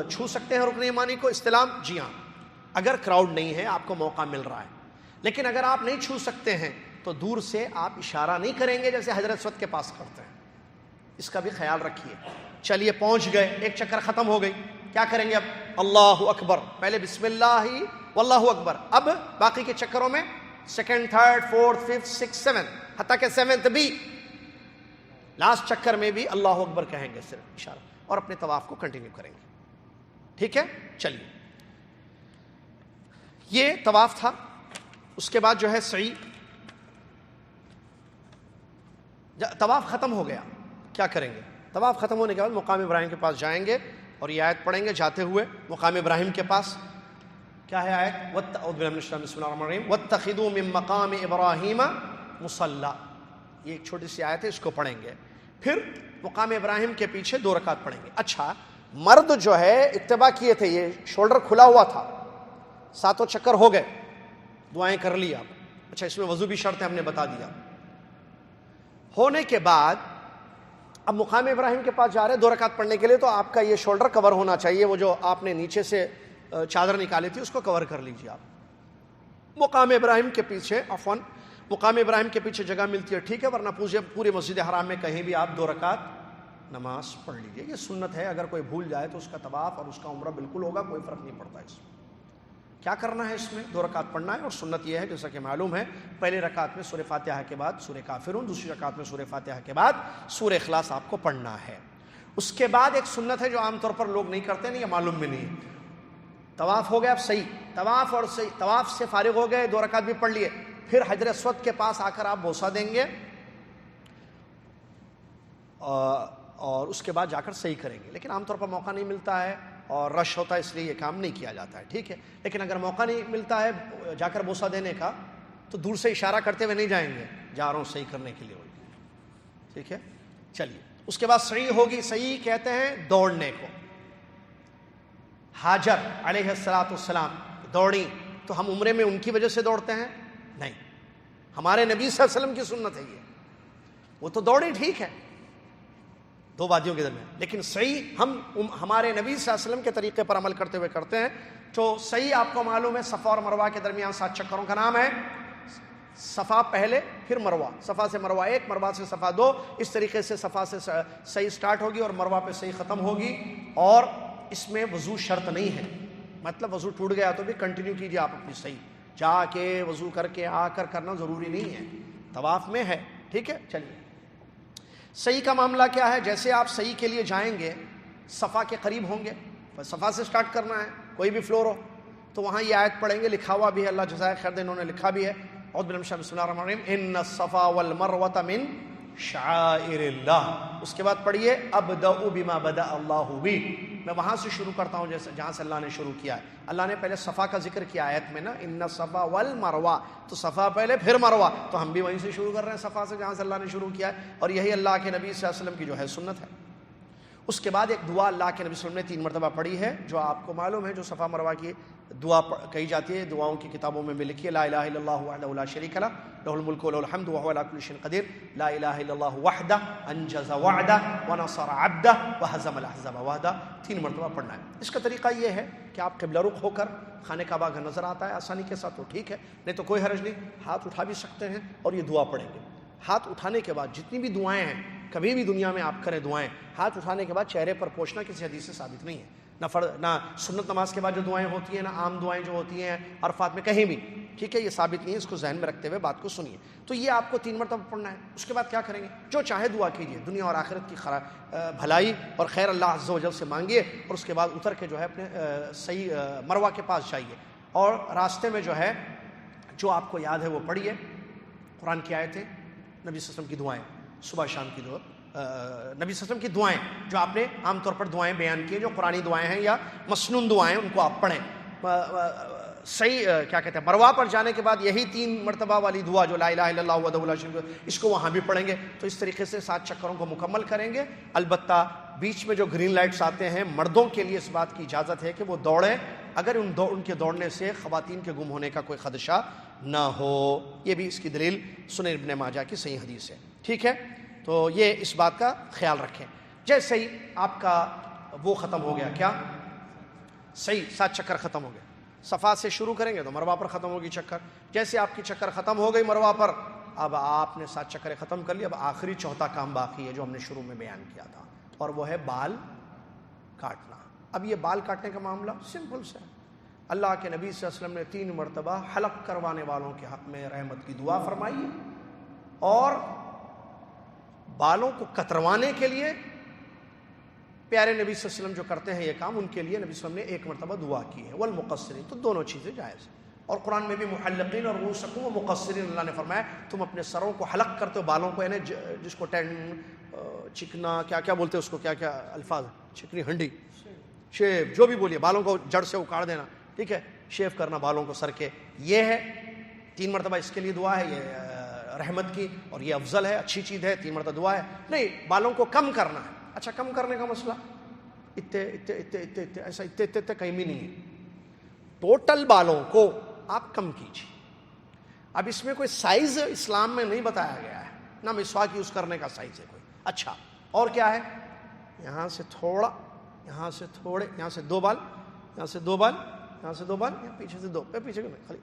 چھو سکتے ہیں رکن یمانی کو استلام؟ جی ہاں، اگر کراؤڈ نہیں ہے، آپ کو موقع مل رہا ہے. لیکن اگر آپ نہیں چھو سکتے ہیں تو دور سے آپ اشارہ نہیں کریں گے جیسے حجر اسود کے پاس کرتے ہیں، اس کا بھی خیال رکھیے. چلیے پہنچ گئے، ایک چکر ختم ہو گئی، کیا کریں گے اب؟ اللہ اکبر، پہلے بسم اللہ واللہ اکبر. اب باقی کے چکروں میں second, third, fourth, fifth, six, seventh, حتیٰ کہ سیونتھ بھی، لاسٹ چکر میں بھی اللہ اکبر کہیں گے صرف اشارہ، اور اپنے طواف کو کنٹینیو کریں گے. ٹھیک ہے، چلیے. یہ طواف تھا. اس کے بعد جو ہے سعی. طواف ختم ہو گیا، کیا کریں گے؟ طواف ختم ہونے کے بعد مقام ابراہیم کے پاس جائیں گے اور یہ آیت پڑھیں گے جاتے ہوئے مقام ابراہیم کے پاس. کیا ہے آیت؟ اعوذ باللہ من الشیطان بسم اللہ الرحمن الرحیم واتخذوا من مقام ابراہیم مصلی. یہ ایک چھوٹی سی آیت ہے، اس کو پڑھیں گے. پھر مقام ابراہیم کے پیچھے 2 رکعت پڑھیں گے. اچھا، مرد جو ہے اتباع کیے تھے، یہ شولڈر کھلا ہوا تھا، 7 چکر ہو گئے، دعائیں کر لی آپ. اچھا، اس میں وضو بھی شرط ہے، ہم نے بتا دیا. ہونے کے بعد اب مقام ابراہیم کے پاس جا رہے ہیں 2 رکعت پڑھنے کے لیے، تو آپ کا یہ شولڈر کور ہونا چاہیے. وہ جو آپ نے نیچے سے چادر نکالی تھی اس کو کور کر لیجیے آپ. مقام ابراہیم کے پیچھے مقام ابراہیم کے پیچھے جگہ ملتی ہے ٹھیک ہے، ورنہ پورے مسجد حرام میں کہیں بھی آپ 2 رکعت نماز پڑھ لیجیے. یہ سنت ہے، اگر کوئی بھول جائے تو اس کا طواف اور اس کا عمرہ بالکل ہوگا، کوئی فرق نہیں پڑتا. اس میں کیا کرنا ہے؟ اس میں 2 رکعت پڑھنا ہے. اور سنت یہ ہے جیسا کہ معلوم ہے، پہلے رکعت میں سورہ فاتحہ کے بعد سورہ کافرون، دوسری رکعت میں سورہ فاتحہ کے بعد سورہ اخلاص آپ کو پڑھنا ہے. اس کے بعد ایک سنت ہے جو عام طور پر لوگ نہیں کرتے نہیں، یا معلوم بھی نہیں ہے. طواف ہو گیا اب صحیح، طواف اور صحیح، طواف سے فارغ ہو گئے، 2 رکعت بھی پڑھ لیے، پھر حجر اسود کے پاس آ کر آپ بوسہ دیں گے اور اس کے بعد جا کر صحیح کریں گے. لیکن عام طور پر موقع نہیں ملتا ہے اور رش ہوتا ہے، اس لیے یہ کام نہیں کیا جاتا ہے. ٹھیک ہے، لیکن اگر موقع نہیں ملتا ہے جا کر بوسہ دینے کا تو دور سے اشارہ کرتے ہوئے نہیں جائیں گے، جا رہا ہوں صحیح کرنے کے لیے. ٹھیک ہے، چلیے. اس کے بعد صحیح ہوگی. صحیح کہتے ہیں دوڑنے کو. ہاجر علیہ السلام دوڑی تو ہم عمرے میں ان کی وجہ سے دوڑتے ہیں؟ نہیں، ہمارے نبی صلی اللہ علیہ وسلم کی سنت ہے یہ. وہ تو دوڑی ٹھیک ہے 2 وادیوں کے درمیان، لیکن صحیح ہم ہمارے نبی صلی اللہ علیہ وسلم کے طریقے پر عمل کرتے ہوئے کرتے ہیں. تو صحیح آپ کو معلوم ہے صفا اور مروہ کے درمیان 7 چکروں کا نام ہے. صفا پہلے، پھر مروہ، صفا سے مروہ 1، مروہ سے صفا 2. اس طریقے سے صفا سے صحیح سٹارٹ ہوگی اور مروہ پہ صحیح ختم ہوگی. اور اس میں وضو شرط نہیں ہے، مطلب وضو ٹوٹ گیا تو بھی کنٹینیو کیجیے آپ اپنی صحیح، جا کے وضو کر کے آ کر کرنا ضروری نہیں ہے، طواف میں ہے. ٹھیک ہے، چلیے. صحیح کا معاملہ کیا ہے؟ جیسے آپ صحیح کے لیے جائیں گے صفا کے قریب ہوں گے، صفا سے سٹارٹ کرنا ہے، کوئی بھی فلور ہو تو وہاں یہ آیت پڑھیں گے، لکھا ہوا بھی ہے، اللہ جزائے خیر دے، انہوں نے لکھا بھی ہے. اعوذ باللہ من الشیطان بسم اللہ الرحمن الرحیم ان الصفا والمروۃ من شعائر اللہ. اس کے بعد پڑھیے ابدأ بما بدأ اللہ بی. میں وہاں سے شروع کرتا ہوں جیسے جہاں سے اللہ نے شروع کیا ہے. اللہ نے پہلے صفا کا ذکر کیا آیت میں نا، ان الصفا والمروہ، تو صفا پہلے پھر مروہ، تو ہم بھی وہیں سے شروع کر رہے ہیں صفا سے جہاں سے اللہ نے شروع کیا ہے. اور یہی اللہ کے نبی صلی اللہ علیہ وسلم کی جو ہے سنت ہے. اس کے بعد ایک دعا اللہ کے نبی صلی اللہ علیہ وسلم نے 3 مرتبہ پڑھی ہے، جو آپ کو معلوم ہے، جو صفا مروہ کی دعا کہی جاتی ہے، دعاؤں کی کتابوں میں بھی لکھی ہے. لا الہ الا اللہ وحدہ لا شریک لہ لہ الملک و لہ الحمد وہو علی کل شیء قدیر. لا الہ الا اللہ وحدہ انجز وعدہ ونصر عبدہ وہزم الاحزاب وحدہ. 3 مرتبہ پڑھنا ہے. اس کا طریقہ یہ ہے کہ آپ قبلہ رخ ہو کر، خانہ کعبہ کا نظر آتا ہے آسانی کے ساتھ تو ٹھیک ہے، نہیں تو کوئی حرج نہیں، ہاتھ اٹھا بھی سکتے ہیں اور یہ دعا پڑھیں گے. ہاتھ اٹھانے کے بعد جتنی بھی دعائیں ہیں کبھی بھی دنیا میں آپ کریں دعائیں، ہاتھ اٹھانے کے بعد چہرے پر پوچھنا کسی حدیث سے ثابت نہیں ہے. نہ سنت نماز کے بعد جو دعائیں ہوتی ہیں، نہ عام دعائیں جو ہوتی ہیں عرفات میں کہیں بھی. ٹھیک ہے، یہ ثابت نہیں ہے، اس کو ذہن میں رکھتے ہوئے بات کو سنیے. تو یہ آپ کو 3 مرتبہ پڑھنا ہے. اس کے بعد کیا کریں گے؟ جو چاہے دعا کیجیے، دنیا اور آخرت کی بھلائی اور خیر اللہ عز و جل سے مانگیے. اور اس کے بعد اتر کے جو ہے اپنے صحیح مروہ کے پاس جائیے اور راستے میں جو ہے جو آپ کو یاد ہے وہ پڑھیے. قرآن کی آیتیں، نبی صلی اللہ علیہ وسلم کی دعائیں، صبح شام کی دعا، نبی صلی اللہ علیہ وسلم کی دعائیں جو آپ نے عام طور پر دعائیں بیان کی، جو قرآنی دعائیں ہیں یا مسنون دعائیں، ان کو آپ پڑھیں. صحیح کیا کہتے ہیں مروہ پر جانے کے بعد یہی 3 مرتبہ والی دعا جو لا الہ الا اللہ وحدہ لا شریک لہ، اس کو وہاں بھی پڑھیں گے. تو اس طریقے سے 7 چکروں کو مکمل کریں گے. البتہ بیچ میں جو گرین لائٹس آتے ہیں، مردوں کے لیے اس بات کی اجازت ہے کہ وہ دوڑیں اگر ان کے دوڑنے سے خواتین کے گم ہونے کا کوئی خدشہ نہ ہو. یہ بھی اس کی دلیل سنن ابن ماجہ کی صحیح حدیث ہے. ٹھیک ہے، تو یہ اس بات کا خیال رکھیں. جیسے ہی آپ کا وہ ختم ہو گیا، کیا صحیح 7 چکر ختم ہو گئے، صفا سے شروع کریں گے تو مروہ پر ختم ہوگی چکر. جیسے آپ کی چکر ختم ہو گئی مروہ پر، اب آپ نے 7 چکریں ختم کر لی. اب آخری 4تھا کام باقی ہے جو ہم نے شروع میں بیان کیا تھا، اور وہ ہے بال کاٹنا. اب یہ بال کاٹنے کا معاملہ سمپل سے ہے. اللہ کے نبی صلی اللہ علیہ وسلم نے 3 مرتبہ حلق کروانے والوں کے حق میں رحمت کی دعا فرمائی ہے، اور بالوں کو کتروانے کے لیے پیارے نبی صلی اللہ علیہ وسلم جو کرتے ہیں یہ کام، ان کے لیے نبی صلی اللہ علیہ وسلم نے 1 مرتبہ دعا کی ہے. والمقصرین، تو دونوں چیزیں جائز ہیں. اور قرآن میں بھی محلقین اور رؤوسکم و مقصرین، اللہ نے فرمایا تم اپنے سروں کو حلق کرتے ہو، بالوں کو، یعنی جس کو چکنا کیا کیا بولتے ہیں اس کو، کیا کیا الفاظ، چکنی ہنڈی، شیو، جو بھی بولیے، بالوں کو جڑ سے اکاڑ دینا. ٹھیک ہے، شیو کرنا بالوں کو سر کے، یہ ہے 3 مرتبہ اس کے لیے دعا ہے، یہ رحمت کی، اور یہ افضل ہے، اچھی چیز ہے. 3 مرتبہ دعا ہے. نہیں، بالوں کو کم کرنا ہے. اچھا، کم کرنے کا مسئلہ ایسا اتنے کہیں بھی نہیں ہے. ٹوٹل بالوں کو آپ کم کیجیے. اب اس میں کوئی سائز اسلام میں نہیں بتایا گیا ہے، نہ مسواک یوز کرنے کا سائز ہے کوئی. اچھا، اور کیا ہے؟ یہاں سے تھوڑا، یہاں سے تھوڑے، یہاں سے 2 بال، یہاں سے 2 بال، یہاں سے 2 بال، پیچھے سے 2، پیچھے خالی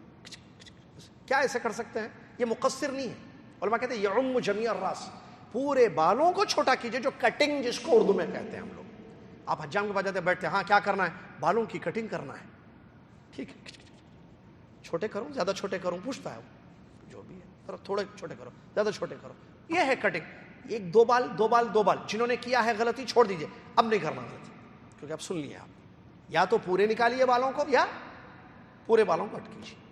کیا ایسے کر سکتے ہیں؟ یہ مقصر نہیں ہے. علماء کہتے ہیں یعم جمیع الراس، پورے بالوں کو چھوٹا کیجئے، جو کٹنگ جس کو اردو میں کہتے ہیں ہم لوگ. آپ حجام کے پاس جاتے بیٹھتے ہیں، ہاں کیا کرنا ہے؟ بالوں کی کٹنگ کرنا ہے. ٹھیک ہے، چھوٹے کروں، زیادہ چھوٹے کروں، پوچھتا ہے جو بھی ہے، تھوڑے چھوٹے کرو، زیادہ چھوٹے کرو، یہ ہے کٹنگ. ایک دو بال جنہوں نے کیا ہے غلطی چھوڑ دیجئے، اب نہیں کرنا غلطی، کیونکہ اب سن لیے آپ، یا تو پورے نکالیے بالوں کو یا پورے بالوں کو کٹ کیجیے۔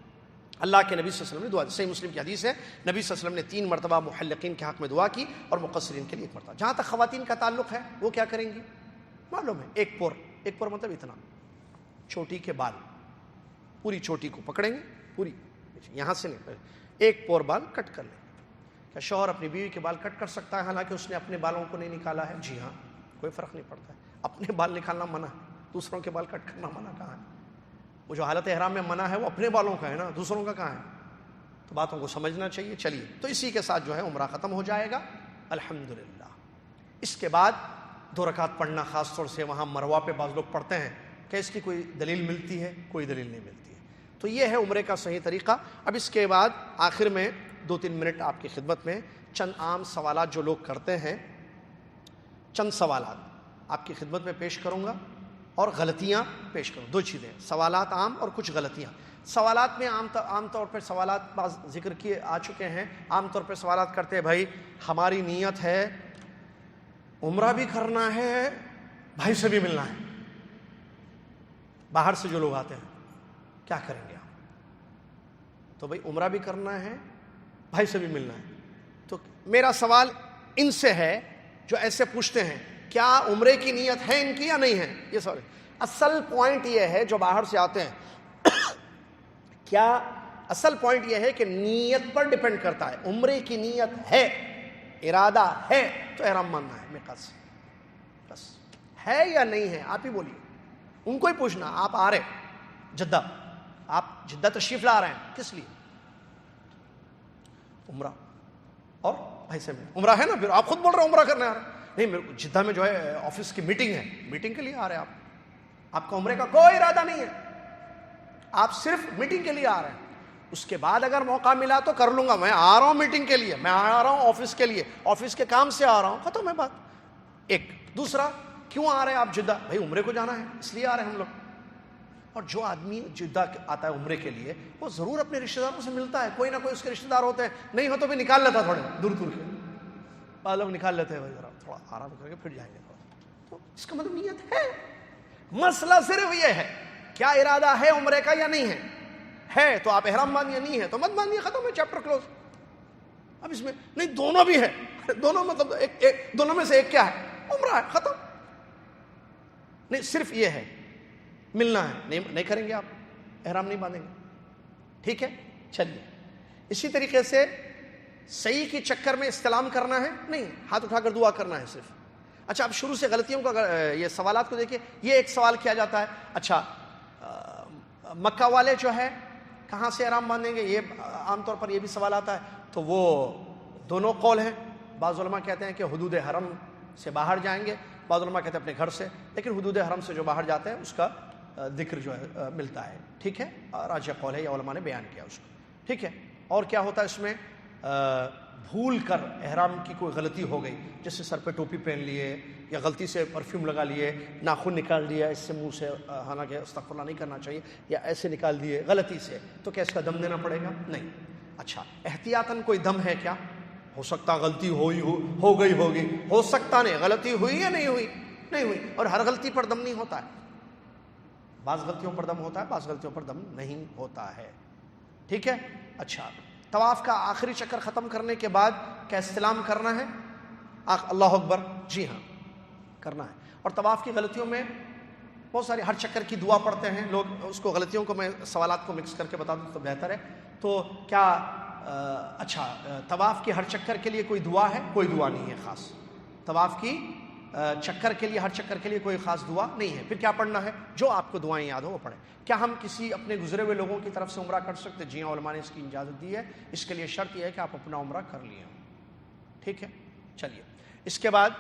اللہ کے نبی صلی اللہ علیہ وسلم نے دعا، صحیح مسلم کی حدیث ہے، نبی صلی اللہ علیہ وسلم نے 3 مرتبہ محلقین کے حق میں دعا کی اور مقصرین کے لیے 1 مرتبہ۔ جہاں تک خواتین کا تعلق ہے وہ کیا کریں گی معلوم ہے، ایک پور مطلب اتنا، چوٹی کے بال، پوری چوٹی کو پکڑیں گے، پوری یہاں سے نہیں، ایک پور بال کٹ کر لیں۔ کیا شوہر اپنی بیوی کے بال کٹ کر سکتا ہے حالانکہ اس نے اپنے بالوں کو نہیں نکالا ہے؟ جی ہاں، کوئی فرق نہیں پڑتا ہے، اپنے بال نکالنا منع ہے، دوسروں کے بال کٹ کرنا منع کہاں ہے؟ وہ جو حالت احرام میں منع ہے وہ اپنے بالوں کا ہے نا، دوسروں کا کہاں ہے؟ تو باتوں کو سمجھنا چاہیے۔ چلیے، تو اسی کے ساتھ جو ہے عمرہ ختم ہو جائے گا الحمدللہ۔ اس کے بعد 2 رکعت پڑھنا، خاص طور سے وہاں مروہ پہ بعض لوگ پڑھتے ہیں کہ اس کی کوئی دلیل ملتی ہے؟ کوئی دلیل نہیں ملتی ہے۔ تو یہ ہے عمرے کا صحیح طریقہ۔ اب اس کے بعد آخر میں 2-3 منٹ آپ کی خدمت میں چند عام سوالات جو لوگ کرتے ہیں، چند سوالات آپ کی خدمت میں پیش کروں گا اور غلطیاں پیش کروں، 2 چیزیں، سوالات عام اور کچھ غلطیاں۔ سوالات میں عام طور پر سوالات بعض ذکر کیے آ چکے ہیں، عام طور پر سوالات کرتے ہیں بھائی ہماری نیت ہے عمرہ بھی کرنا ہے، بھائی سے بھی ملنا ہے، باہر سے جو لوگ آتے ہیں کیا کریں گے آپ؟ تو بھائی عمرہ بھی کرنا ہے، بھائی سے بھی ملنا ہے۔ تو میرا سوال ان سے ہے جو ایسے پوچھتے ہیں کیا عمرے کی نیت ہے ان کی یا نہیں ہے؟ یہ سوال اصل پوائنٹ یہ ہے جو باہر سے آتے ہیں کیا اصل پوائنٹ یہ ہے کہ نیت پر ڈیپینڈ کرتا ہے۔ عمرے کی نیت ہے، ارادہ ہے تو احرام باندھنا ہے میقات سے، بس ہے یا نہیں ہے آپ ہی بولیے، ان کو ہی پوچھنا۔ آپ آ رہے جدہ، آپ جدہ تشریف لا رہے ہیں کس لیے؟ عمرہ اور بھائی سے ملنا، عمرہ ہے نا، پھر آپ خود بول رہے ہیں عمرہ کرنے آ رہے ہیں۔ نہیں، میرے جدہ میں جو ہے آفس کی میٹنگ ہے، میٹنگ کے لیے آ رہے ہیں آپ کا عمرے کا کوئی ارادہ نہیں ہے، آپ صرف میٹنگ کے لیے آ رہے ہیں۔ اس کے بعد اگر موقع ملا تو کر لوں گا، میں آ رہا ہوں میٹنگ کے لیے، میں آ رہا ہوں آفس کے لیے، آفس کے کام سے آ رہا ہوں، ختم ہے بات۔ ایک دوسرا، کیوں آ رہے ہیں آپ جدہ؟ بھائی عمرے کو جانا ہے اس لیے آ رہے ہیں ہم لوگ۔ اور جو آدمی جدہ آتا ہے عمرے کے لیے وہ ضرور اپنے رشتہ داروں سے ملتا ہے، کوئی نہ کوئی اس کے رشتہ دار ہوتے ہیں، نہیں ہو تو بھی نکال لیتا تھوڑے دور کے بعض لوگ نکال لیتے ہیں، بھائی ذرا تھوڑا آرام کر کے پھر جائیں گے۔ تو اس کا مطلب نیت ہے، مسئلہ صرف یہ ہے کیا ارادہ ہے عمرے کا یا نہیں ہے تو آپ احرام باندھیے، نہیں ہے تو مت باندھیے، ختم ہے، چیپٹر کلوز۔ اب اس میں نہیں دونوں بھی ہے، دونوں مطلب دونوں میں سے ایک کیا ہے؟ عمرہ ہے، ختم۔ نہیں صرف یہ ہے ملنا ہے، نہیں کریں گے آپ، احرام نہیں باندھیں گے، ٹھیک ہے۔ چلیے، اسی طریقے سے صحیح کی چکر میں استلام کرنا ہے نہیں، ہاتھ اٹھا کر دعا کرنا ہے صرف۔ اچھا، اب شروع سے غلطیوں کا یہ سوالات کو دیکھیں۔ یہ ایک سوال کیا جاتا ہے، اچھا مکہ والے جو ہے کہاں سے احرام باندھیں گے؟ یہ عام طور پر یہ بھی سوال آتا ہے، تو وہ دونوں قول ہیں۔ بعض علماء کہتے ہیں کہ حدود حرم سے باہر جائیں گے، بعض علماء کہتے ہیں اپنے گھر سے، لیکن حدود حرم سے جو باہر جاتے ہیں اس کا ذکر جو ہے ملتا ہے، ٹھیک ہے، راجح قول ہے، یا علماء نے بیان کیا اس کو، ٹھیک ہے۔ اور کیا ہوتا ہے اس میں، بھول کر احرام کی کوئی غلطی ہو گئی، جیسے سر پہ ٹوپی پہن لیے یا غلطی سے پرفیوم لگا لیے، ناخن نکال دیا اس سے منہ سے، حالانکہ استغفر اللہ نہیں کرنا چاہیے، یا ایسے نکال دیے غلطی سے، تو کیا اس کا دم دینا پڑے گا؟ نہیں۔ اچھا، احتیاطاً کوئی دم ہے کیا؟ ہو سکتا غلطی ہو گئی ہوگی، ہو سکتا نہیں، غلطی ہوئی یا نہیں ہوئی؟ نہیں ہوئی۔ اور ہر غلطی پر دم نہیں ہوتا ہے، بعض غلطیوں پر دم ہوتا ہے، بعض غلطیوں پر دم نہیں ہوتا ہے، ٹھیک ہے۔ اچھا، طواف کا آخری چکر ختم کرنے کے بعد کیا استلام کرنا ہے؟ اللہ اکبر، جی ہاں کرنا ہے۔ اور طواف کی غلطیوں میں بہت ساری، ہر چکر کی دعا پڑھتے ہیں لوگ، اس کو غلطیوں کو میں سوالات کو مکس کر کے بتا دوں تو بہتر ہے۔ تو کیا اچھا، طواف کی ہر چکر کے لیے کوئی دعا ہے؟ کوئی دعا نہیں ہے خاص، طواف کی چکر کے لیے، ہر چکر کے لیے کوئی خاص دعا نہیں ہے۔ پھر کیا پڑھنا ہے؟ جو آپ کو دعائیں یاد ہو وہ پڑھیں۔ کیا ہم کسی اپنے گزرے ہوئے لوگوں کی طرف سے عمرہ کر سکتے؟ جی ہاں، علماء نے اس کی اجازت دی ہے، اس کے لیے شرط یہ ہے کہ آپ اپنا عمرہ کر لیے ہوں، ٹھیک ہے۔ چلیے، اس کے بعد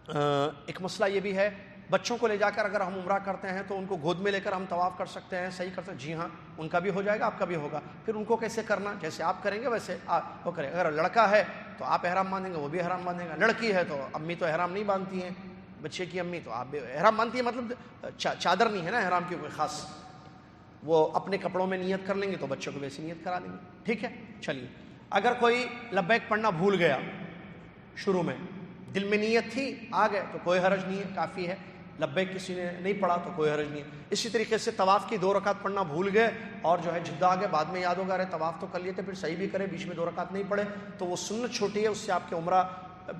ایک مسئلہ یہ بھی ہے، بچوں کو لے جا کر اگر ہم عمرہ کرتے ہیں تو ان کو گود میں لے کر ہم طواف کر سکتے ہیں، صحیح کرتے ہیں؟ جی ہاں، ان کا بھی ہو جائے گا، آپ کا بھی ہوگا۔ پھر ان کو کیسے کرنا؟ جیسے آپ کریں گے ویسے وہ کریں۔ اگر لڑکا ہے تو آپ احرام باندھیں گے، وہ بھی احرام باندھیں گا۔ لڑکی ہے تو امی تو احرام نہیں باندھتی ہیں، بچے کی امی تو آپ بھی احرام باندھتی ہیں، مطلب چادر نہیں ہے نا احرام کی کوئی خاص، وہ اپنے کپڑوں میں نیت کر لیں گے تو بچوں کو ویسی نیت کرا دیں گے، ٹھیک ہے۔ چلیے، اگر کوئی لبیک پڑھنا بھول گیا شروع میں دل میں نیت تھی، آ گئے تو کوئی حرج نہیں ہے، کافی ہے. لبیک کسی نے نہیں پڑھا تو کوئی حرج نہیں ہے. اسی طریقے سے طواف کی 2 رکعت پڑھنا بھول گئے اور جو ہے جدہ آ گئے، بعد میں یاد ہوگا ارے طواف تو کر لیے تھے، پھر صحیح بھی کرے، بیچ میں 2 رکعت نہیں پڑھے تو وہ سنت چھوٹی ہے، اس سے آپ کے عمرہ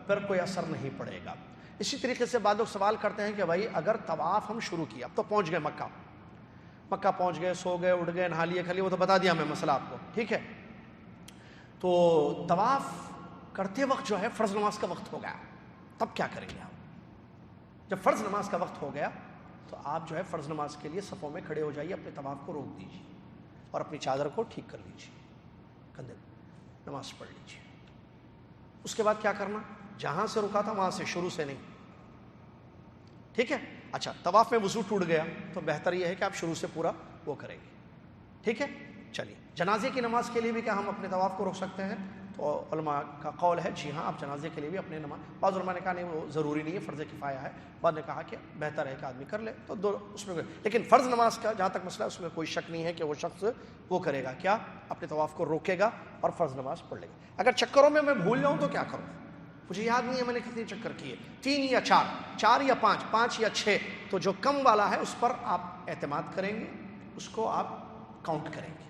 پر کوئی اثر نہیں پڑے گا. اسی طریقے سے بعض لوگ سوال کرتے ہیں کہ بھائی اگر طواف ہم شروع کیا، اب تو پہنچ گئے مکہ پہنچ گئے، سو گئے، اٹھ گئے، نہا لیے، کھا لیے، وہ تو بتا دیا میں مسئلہ آپ کو، ٹھیک ہے. تو طواف کرتے وقت جو ہے فرض نماز کا وقت ہو گیا، تب کیا کریں گے آپ؟ جب فرض نماز کا وقت ہو گیا تو آپ جو ہے فرض نماز کے لیے صفوں میں کھڑے ہو جائیے، اپنے طواف کو روک دیجیے اور اپنی چادر کو ٹھیک کر لیجیے، کندھے نماز پڑھ لیجیے. اس کے بعد کیا کرنا؟ جہاں سے رکا تھا وہاں سے، شروع سے نہیں، ٹھیک ہے. اچھا، طواف میں وضو ٹوٹ گیا تو بہتر یہ ہے کہ آپ شروع سے پورا وہ کریں گے، ٹھیک ہے. چلیے، جنازے کی نماز کے لیے بھی کیا ہم اپنے طواف کو روک سکتے ہیں؟ تو علماء کا قول ہے جی ہاں، آپ جنازے کے لیے بھی اپنے نماز، بعض علماء نے کہا نہیں وہ ضروری نہیں ہے، فرض کفایہ ہے، بعد نے کہا کہ بہتر ہے کہ آدمی کر لے، تو اس میں، لیکن فرض نماز کا جہاں تک مسئلہ ہے اس میں کوئی شک نہیں ہے کہ وہ شخص وہ کرے گا کیا، اپنے طواف کو روکے گا اور فرض نماز پڑھ لے گا. اگر چکروں میں بھول جاؤں تو کیا کروں؟ مجھے یاد نہیں ہے میں نے کتنے چکر کیے، 3 یا 4 یا 5 یا 6، تو جو کم والا ہے اس پر آپ اعتماد کریں گے، اس کو آپ کاؤنٹ کریں گے.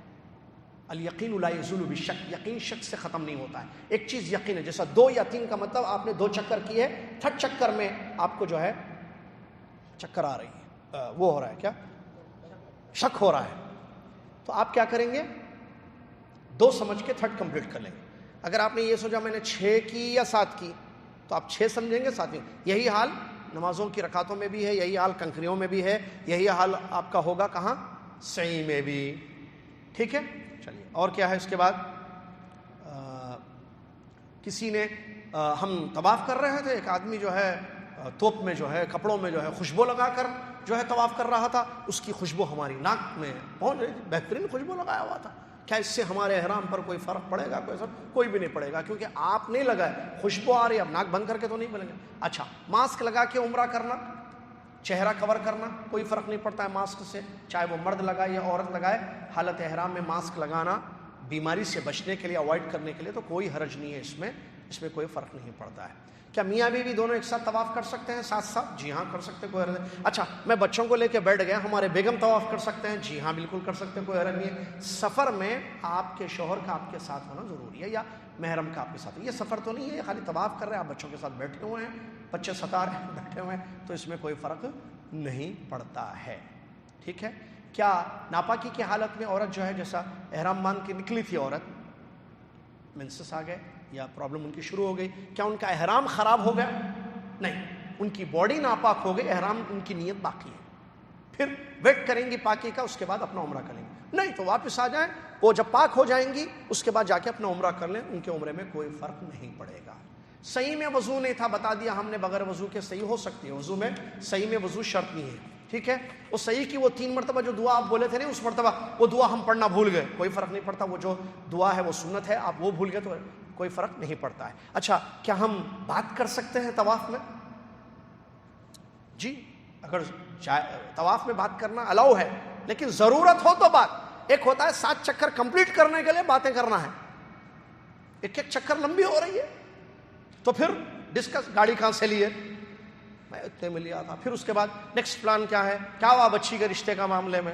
الیقین لا یزول بالشک، یقین شک سے ختم نہیں ہوتا ہے. ایک چیز یقین ہے، جیسا 2 یا 3 کا مطلب آپ نے 2 چکر کیے، 3rd چکر میں آپ کو جو ہے چکر آ رہی ہے، وہ ہو رہا ہے کیا، شک ہو رہا ہے، تو آپ کیا کریں گے؟ 2 سمجھ کے 3rd کمپلیٹ کر لیں گے. اگر آپ نے یہ سوچا میں نے 6 کی یا 7 کی تو آپ 6 سمجھیں گے، 7 میں. یہی حال نمازوں کی رکعتوں میں بھی ہے، یہی حال کنکریوں میں بھی ہے، یہی حال آپ کا ہوگا کہاں؟ سعی میں بھی، ٹھیک ہے. چلیے، اور کیا ہے اس کے بعد؟ کسی نے ہم طواف کر رہے تھے، ایک آدمی جو ہے توپ میں جو ہے کپڑوں میں جو ہے خوشبو لگا کر جو ہے طواف کر رہا تھا، اس کی خوشبو ہماری ناک میں پہنچ رہی تھی، بہترین خوشبو لگایا ہوا تھا. کیا اس سے ہمارے احرام پر کوئی فرق پڑے گا؟ کوئی بھی نہیں پڑے گا، کیونکہ آپ نہیں لگائے، خوشبو آ رہی ہے، اب ناک بند کر کے تو نہیں بولیں گے. اچھا، ماسک لگا کے عمرہ کرنا، چہرہ کور کرنا، کوئی فرق نہیں پڑتا ہے ماسک سے، چاہے وہ مرد لگائے یا عورت لگائے. حالت احرام میں ماسک لگانا بیماری سے بچنے کے لیے، اوائڈ کرنے کے لیے، تو کوئی حرج نہیں ہے اس میں کوئی فرق نہیں پڑتا ہے. کیا میاں بیوی دونوں ایک ساتھ طواف کر سکتے ہیں ساتھ ساتھ؟ جی ہاں کر سکتے ہیں، کوئی حرج نہیں. اچھا، میں بچوں کو لے کے بیٹھ گیا، ہمارے بیگم طواف کر سکتے ہیں؟ جی ہاں بالکل کر سکتے ہیں، کوئی حرج نہیں ہے. سفر میں آپ کے شوہر کا آپ کے ساتھ ہونا ضروری ہے، یا محرم کا آپ کے ساتھ. یہ سفر تو نہیں ہے، یہ خالی طواف کر رہے ہیں، آپ بچوں کے ساتھ بیٹھے ہوئے ہیں، بچے ستا رہے ہیں، بیٹھے ہوئے ہیں، تو اس میں کوئی فرق نہیں پڑتا ہے، ٹھیک ہے. کیا ناپاکی کی حالت میں عورت جو ہے، جیسا احرام باندھ کے نکلی تھی عورت، منسس آ گئے یا پرابلم ان کی شروع ہو گئی، کیا ان کا احرام خراب ہو گیا؟ نہیں، ان کی باڈی ناپاک ہو گئی، احرام ان کی نیت باقی ہے. پھر ویٹ کریں گی پاکی کا، اس کے بعد اپنا عمرہ کریں گے. نہیں تو واپس آ جائیں، وہ جب پاک ہو جائیں گی اس کے بعد جا کے اپنا عمرہ کر لیں، ان کے عمرے میں کوئی فرق نہیں پڑے گا. صحیح میں وضو نہیں تھا، بتا دیا ہم نے، بغیر وضو کے صحیح ہو سکتی ہے، وضو میں صحیح میں وضو شرط نہیں ہے، ٹھیک ہے. وہ صحیح کی وہ 3 مرتبہ جو دعا آپ بولے تھے نا، اس مرتبہ وہ دعا ہم پڑھنا بھول گئے، کوئی فرق نہیں پڑتا، وہ جو دعا ہے وہ سنت ہے، آپ وہ بھول گئے تو کوئی فرق نہیں پڑتا ہے. اچھا، کیا ہم بات کر سکتے ہیں طواف میں؟ جی، اگر طواف میں بات کرنا الاؤ ہے، لیکن ضرورت ہو تو بات. ایک ہوتا ہے 7 چکر کمپلیٹ کرنے کے لیے باتیں کرنا ہے، ایک چکر لمبی ہو رہی ہے تو پھر ڈسکس، گاڑی کہاں سے لیے، میں اتنے میں لیا تھا، پھر اس کے بعد نیکسٹ پلان کیا ہے، کیا ہوا بچی کے رشتے کا معاملے میں،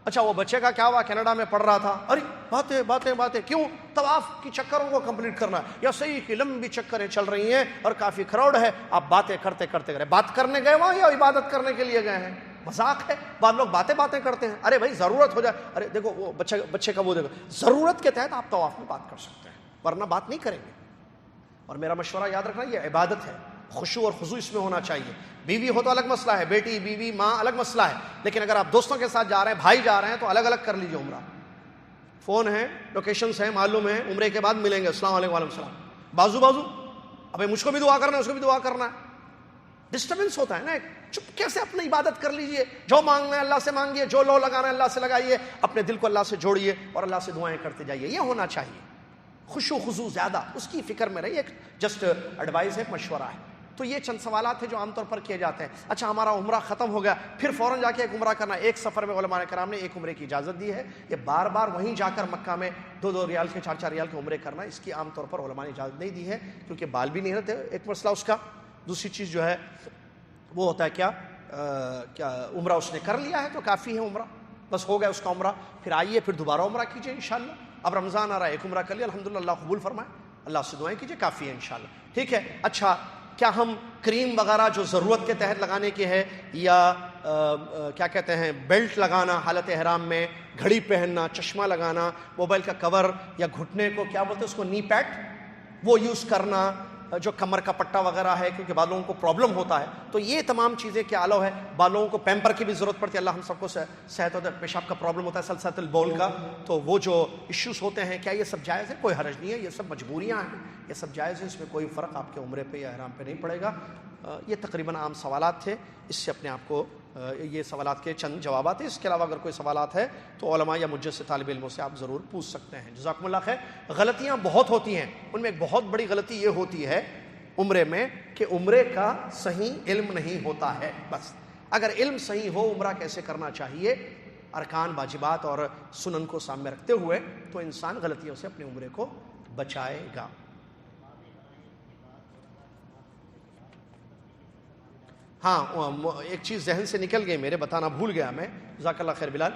اچھا وہ بچے کا کیا ہوا، کینیڈا میں پڑھ رہا تھا، ارے باتیں باتیں باتیں، کیوں؟ طواف کی چکروں کو کمپلیٹ کرنا ہے، یا صحیح کی لمبی چکریں چل رہی ہیں اور کافی کراؤڈ ہے، آپ باتیں کرتے کرتے گئے. بات کرنے گئے وہاں یا عبادت کرنے کے لیے گئے ہیں؟ مذاق ہے. بعض لوگ باتیں کرتے ہیں، ارے بھائی ضرورت ہو جائے، ارے دیکھو وہ بچے کا وہ دیکھو، ضرورت کے تحت آپ طواف میں بات کر سکتے ہیں، ورنہ بات نہیں کریں گے. اور میرا مشورہ یاد رکھنا، یہ عبادت ہے، خشوع اور خضوع اس میں ہونا چاہیے. بیوی ہو تو الگ مسئلہ ہے، بیٹی بیوی ماں الگ مسئلہ ہے، لیکن اگر آپ دوستوں کے ساتھ جا رہے ہیں، بھائی جا رہے ہیں، تو الگ الگ کر لیجیے عمرہ. فون ہے، لوکیشنز ہیں، معلوم ہے، عمرے کے بعد ملیں گے، السلام علیکم وعلیکم السلام، بازو، ابھی مجھ کو بھی دعا کرنا ہے، اس کو بھی دعا کرنا ہے. ڈسٹربنس ہوتا ہے نا، چپکے سے اپنی عبادت کر لیجئے، جو مانگنا ہے اللہ سے مانگیے، جو لو لگانا ہے اللہ سے لگائیے، اپنے دل کو اللہ سے جوڑیے اور اللہ سے دعائیں کرتے جائیے. یہ ہونا چاہیے، خشوع خضوع زیادہ، اس کی فکر میں رہیے. ایک جسٹ ایڈوائز ہے، مشورہ ہے. تو یہ چند سوالات ہیں جو عام طور پر کیے جاتے ہیں. اچھا ہمارا عمرہ ختم ہو گیا, پھر فوراً جا کے ایک عمرہ کرنا. ایک سفر میں علماء کرام نے ایک عمرے کی اجازت دی ہے. یہ بار بار وہیں جا کر مکہ میں 2-2 ریال کے 4-4 ریال کے عمرے کرنا, اس کی عام طور پر علماء نے اجازت نہیں دی ہے, کیونکہ بال بھی نہیں رہتے, ایک مسئلہ اس کا. دوسری چیز جو ہے وہ ہوتا ہے کیا عمرہ اس نے کر لیا ہے تو کافی ہے عمرہ, بس ہو گیا اس کا عمرہ. پھر آئیے پھر دوبارہ عمرہ کیجئے انشاءاللہ. اب رمضان آ رہا ہے, ایک عمرہ کر لیا الحمدللہ, اللہ قبول فرمائے, اللہ سے دعائیں کیجئے, کافی ہے انشاءاللہ. ٹھیک ہے. اچھا کیا ہم کریم وغیرہ جو ضرورت کے تحت لگانے کی ہے, یا کیا کہتے ہیں بیلٹ لگانا حالت احرام میں, گھڑی پہننا, چشمہ لگانا, موبائل کا کور یا گھٹنے کو کیا بولتے ہیں اس کو نی پیڈ وہ یوز کرنا, جو کمر کا پٹا وغیرہ ہے کیونکہ بعض لوگوں کو پرابلم ہوتا ہے, تو یہ تمام چیزیں کیا الاؤ ہے. بعض لوگوں کو پیمپر کی بھی ضرورت پڑتی ہے, اللہ ہم سب کو صحت ہوتا ہے, پیشاب کا پرابلم ہوتا ہے, سلسلۃ البول کا, تو وہ جو ایشوز ہوتے ہیں, کیا یہ سب جائز ہے؟ کوئی حرج نہیں ہے, یہ سب مجبوریاں ہیں, یہ سب جائز ہے, اس میں کوئی فرق آپ کے عمرے پہ یا احرام پہ نہیں پڑے گا. یہ تقریباً عام سوالات تھے, اس سے اپنے آپ کو یہ سوالات کے چند جوابات ہیں. اس کے علاوہ اگر کوئی سوالات ہے تو علماء یا مجھ سے طالب علموں سے آپ ضرور پوچھ سکتے ہیں. جزاکم اللہ خیر. غلطیاں بہت ہوتی ہیں, ان میں ایک بہت بڑی غلطی یہ ہوتی ہے عمرے میں کہ عمرے کا صحیح علم نہیں ہوتا ہے. بس اگر علم صحیح ہو عمرہ کیسے کرنا چاہیے, ارکان واجبات اور سنن کو سامنے رکھتے ہوئے, تو انسان غلطیوں سے اپنے عمرے کو بچائے گا. ہاں ایک چیز ذہن سے نکل گئی میرے, بتانا بھول گیا میں, جزاک اللہ خیر بلال.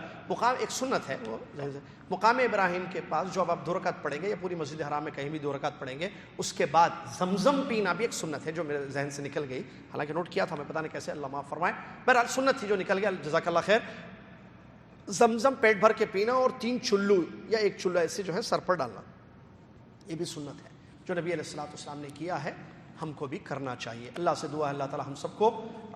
ایک سنت ہے وہ ذہن سے, مقام ابراہیم کے پاس جو اب آپ 2 رکعت پڑھیں گے, یا پوری مسجد حرام میں کہیں بھی 2 رکعت پڑھیں گے, اس کے بعد زمزم پینا بھی ایک سنت ہے جو میرے ذہن سے نکل گئی, حالانکہ نوٹ کیا تھا میں, پتہ نہیں کیسے, اللہ معاف فرمائے. بہرحال سنت تھی جو نکل گیا, جزاک اللہ خیر. زمزم پیٹ بھر کے پینا اور 3 چلو یا 1 چلو ایسے جو ہے سر پر ڈالنا, یہ بھی سنت ہے جو نبی علیہ الصلوۃ والسلام نے کیا ہے, ہم کو بھی کرنا چاہیے. اللہ سے دعا ہے اللہ تعالی ہم سب کو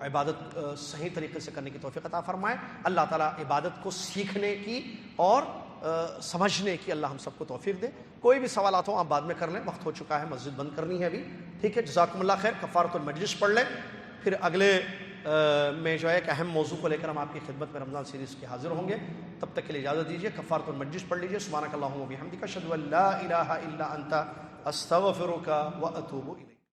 عبادت صحیح طریقے سے کرنے کی توفیق عطا فرمائے. اللہ تعالی عبادت کو سیکھنے کی اور سمجھنے کی اللہ ہم سب کو توفیق دے. کوئی بھی سوالات ہوں آپ بعد میں کر لیں, وقت ہو چکا ہے, مسجد بند کرنی ہے ابھی. ٹھیک ہے, جزاکم اللہ خیر. کفارۃ المجلس پڑھ لیں, پھر اگلے میں جو ہے ایک اہم موضوع کو لے کر ہم آپ کی خدمت میں رمضان سیریز کے حاضر ہوں گے. تب تک کے لیے اجازت دیجیے. کفارۃ المجلس پڑھ لیجیے. سبحانک اللہم و بحمدک اشہد ان لا الہ الا انت استغفرک واتوب الیک.